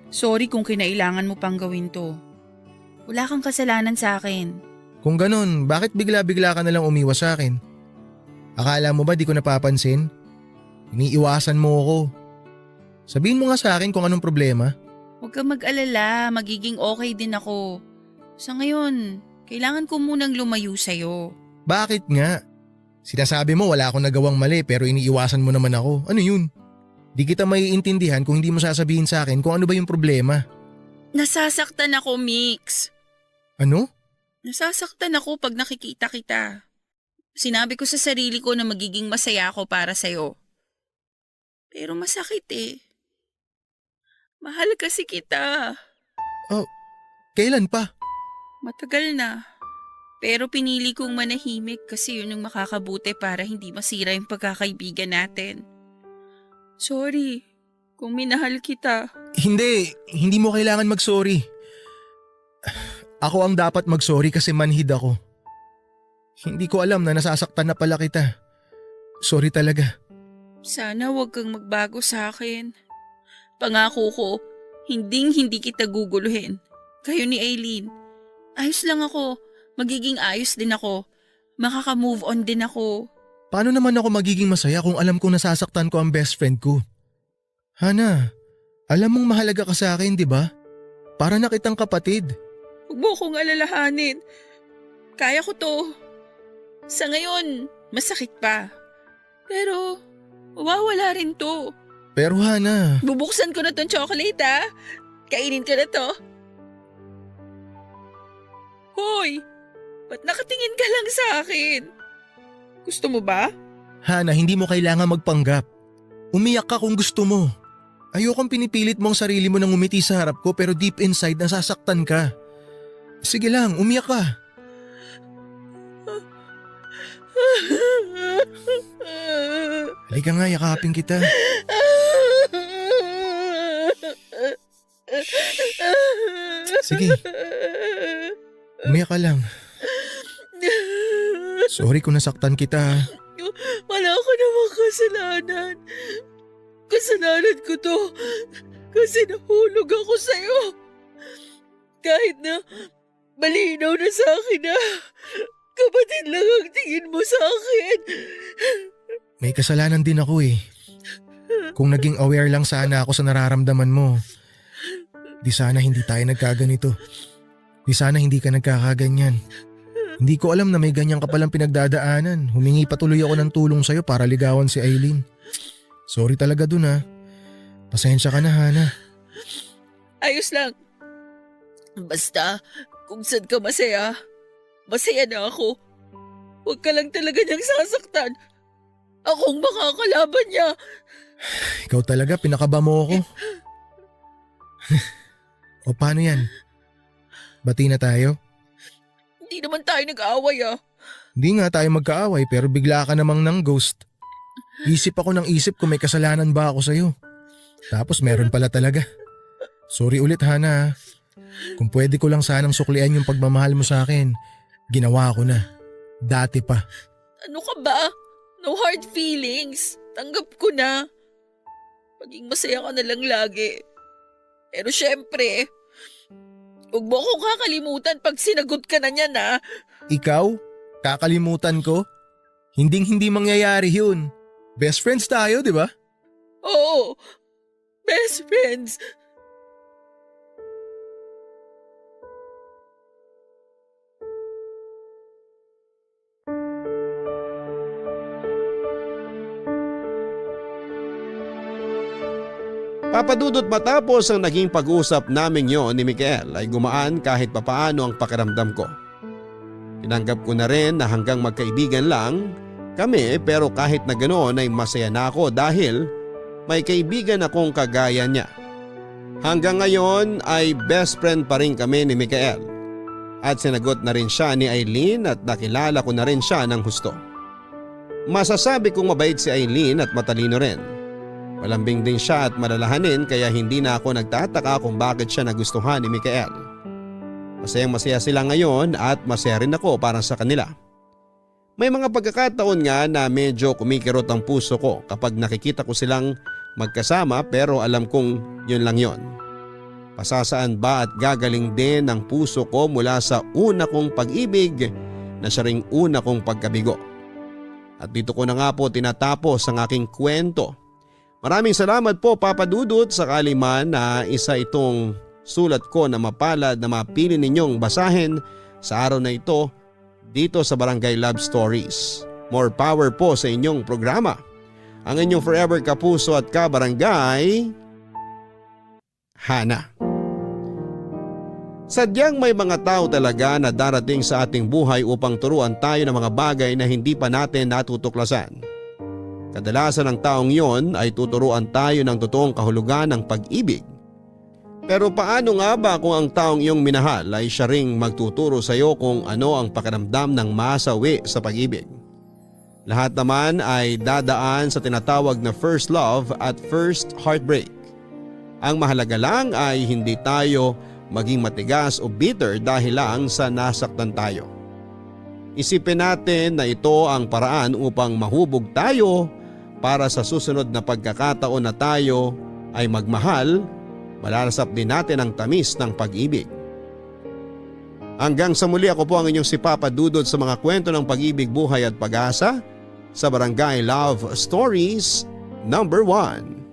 Sorry kung kinailangan mo pang gawin to. Wala kang kasalanan sa akin. Kung ganun, bakit bigla-bigla ka na lang umiwas sa akin? Akala mo ba di ko napapansin? Iniiwasan mo ako. Sabihin mo nga sa akin kung anong problema. Huwag kang mag-alala, magiging okay din ako. Sa ngayon, kailangan ko munang lumayo sa'yo. Bakit nga? Sinasabi mo wala akong nagawang mali pero iniiwasan mo naman ako. Ano yun? Di kita maiintindihan kung hindi mo sasabihin sa akin kung ano ba yung problema. Nasasaktan ako, Mix. Ano? Nasasaktan ako pag nakikita kita. Sinabi ko sa sarili ko na magiging masaya ako para sa'yo. Pero masakit eh. Mahal kasi kita. Oh, kailan pa? Matagal na. Pero pinili kong manahimik kasi yun ang makakabuti para hindi masira yung pagkakaibigan natin. Sorry kung minahal kita. Hindi mo kailangan mag-sorry. Ako ang dapat mag-sorry kasi manhid ako. Hindi ko alam na nasasaktan na pala kita. Sorry talaga. Sana wag kang magbago sa akin. Pangako ko, hindi kita guguluhin. Kayo ni Aileen. Ayos lang ako. Magiging ayos din ako. Makaka-move on din ako. Paano naman ako magiging masaya kung alam kong nasasaktan ko ang best friend ko? Hana, alam mong mahalaga ka sa akin, di ba? Para na kitang kapatid. Huwag mo akong alalahanin. Kaya ko to. Sa ngayon, masakit pa. Pero, mawawala rin to. Pero Hana… Bubuksan ko na tong chocolate ha. Kainin ko na to. Hoy! Ba't nakatingin ka lang sa akin? Gusto mo ba? Hana, hindi mo kailangan magpanggap. Umiyak ka kung gusto mo. Ayokong pinipilit mo ang sarili mo nang umiti sa harap ko pero deep inside nasasaktan ka. Sige lang, umiyak ka. Halika nga, yakapin kita. Sige, umiyak ka lang. Sorry kung nasaktan kita. Wala ka namang kasalanan. Kasalanan ko to kasi nahulog ako sa'yo. Kahit na malinaw na sa akin na kapatid lang ang tingin mo sa akin. May kasalanan din ako eh. Kung naging aware lang sana ako sa nararamdaman mo, di sana hindi tayo nagkaganito. Di sana hindi ka nagkakaganyan. Hindi ko alam na may ganyan ka palang pinagdadaanan. Humingi patuloy ako ng tulong sa'yo para ligawan si Aileen. Sorry talaga dun ha. Pasensya ka na, Hana. Ayos lang. Basta, kung saan ka masaya, masaya na ako. Huwag ka lang talaga niyang sasaktan. Akong makakalaban niya. Ikaw talaga, pinakaba mo ako. O paano yan? Bati na tayo? Hindi naman tayo nag-aaway ah. Hindi nga tayo magkaaway pero bigla ka namang nang ghost. Isip ako ng isip kung may kasalanan ba ako sa'yo. Tapos meron pala talaga. Sorry ulit, Hana ha. Kung pwede ko lang sanang suklian yung pagmamahal mo sa akin, ginawa ko na. Dati pa. Ano ka ba? No hard feelings. Tanggap ko na. Maging masaya ka na lang lagi. Pero syempre, huwag mo akong kakalimutan pag sinagot ka na niyan ha. Ikaw? Kakalimutan ko? Hinding-hindi mangyayari yun. Best friends tayo, di ba? Oo, best friends. Papadudot matapos ang naging pag-usap naming yon ni Mikael ay gumaan kahit papaano ang pakiramdam ko. Tinanggap ko na rin na hanggang magkaibigan lang kami pero kahit na ganoon ay masaya na ako dahil may kaibigan akong kagaya niya. Hanggang ngayon ay best friend pa rin kami ni Mikael at sinagot na rin siya ni Aileen at nakilala ko na rin siya ng husto. Masasabi kong mabait si Aileen at matalino rin. Malambing din siya at malalahanin kaya hindi na ako nagtataka kung bakit siya nagustuhan ni Mikael. Masayang-masaya sila ngayon at masaya rin ako para sa kanila. May mga pagkakataon nga na medyo kumikirot ang puso ko kapag nakikita ko silang magkasama pero alam kong yun lang yon. Pasasaan ba at gagaling din ang puso ko mula sa una kong pag-ibig na siya ring una kong pagkabigo. At dito ko na nga po tinatapos ang aking kwento. Maraming salamat po Papa Dudut sakali man na isa itong sulat ko na mapalad na mapili ninyong basahin sa araw na ito dito sa Barangay Love Stories. More power po sa inyong programa. Ang inyong forever kapuso at kabarangay, Hana. Sadyang may mga tao talaga na darating sa ating buhay upang turuan tayo ng mga bagay na hindi pa natin natutuklasan. Kadalasan ng taong yon ay tuturuan tayo ng totoong kahulugan ng pag-ibig. Pero paano nga ba kung ang taong iyong minahal ay siya ring magtuturo sa iyo kung ano ang pakiramdam ng masawi sa pag-ibig? Lahat naman ay dadaan sa tinatawag na first love at first heartbreak. Ang mahalaga lang ay hindi tayo maging matigas o bitter dahil lang sa nasaktan tayo. Isipin natin na ito ang paraan upang mahubog tayo para sa susunod na pagkakataon na tayo ay magmahal, malalasap din natin ang tamis ng pag-ibig. Hanggang sa muli, ako po ang inyong si Papa Dudut sa mga kwento ng pag-ibig, buhay at pag-asa sa Barangay Love Stories #1.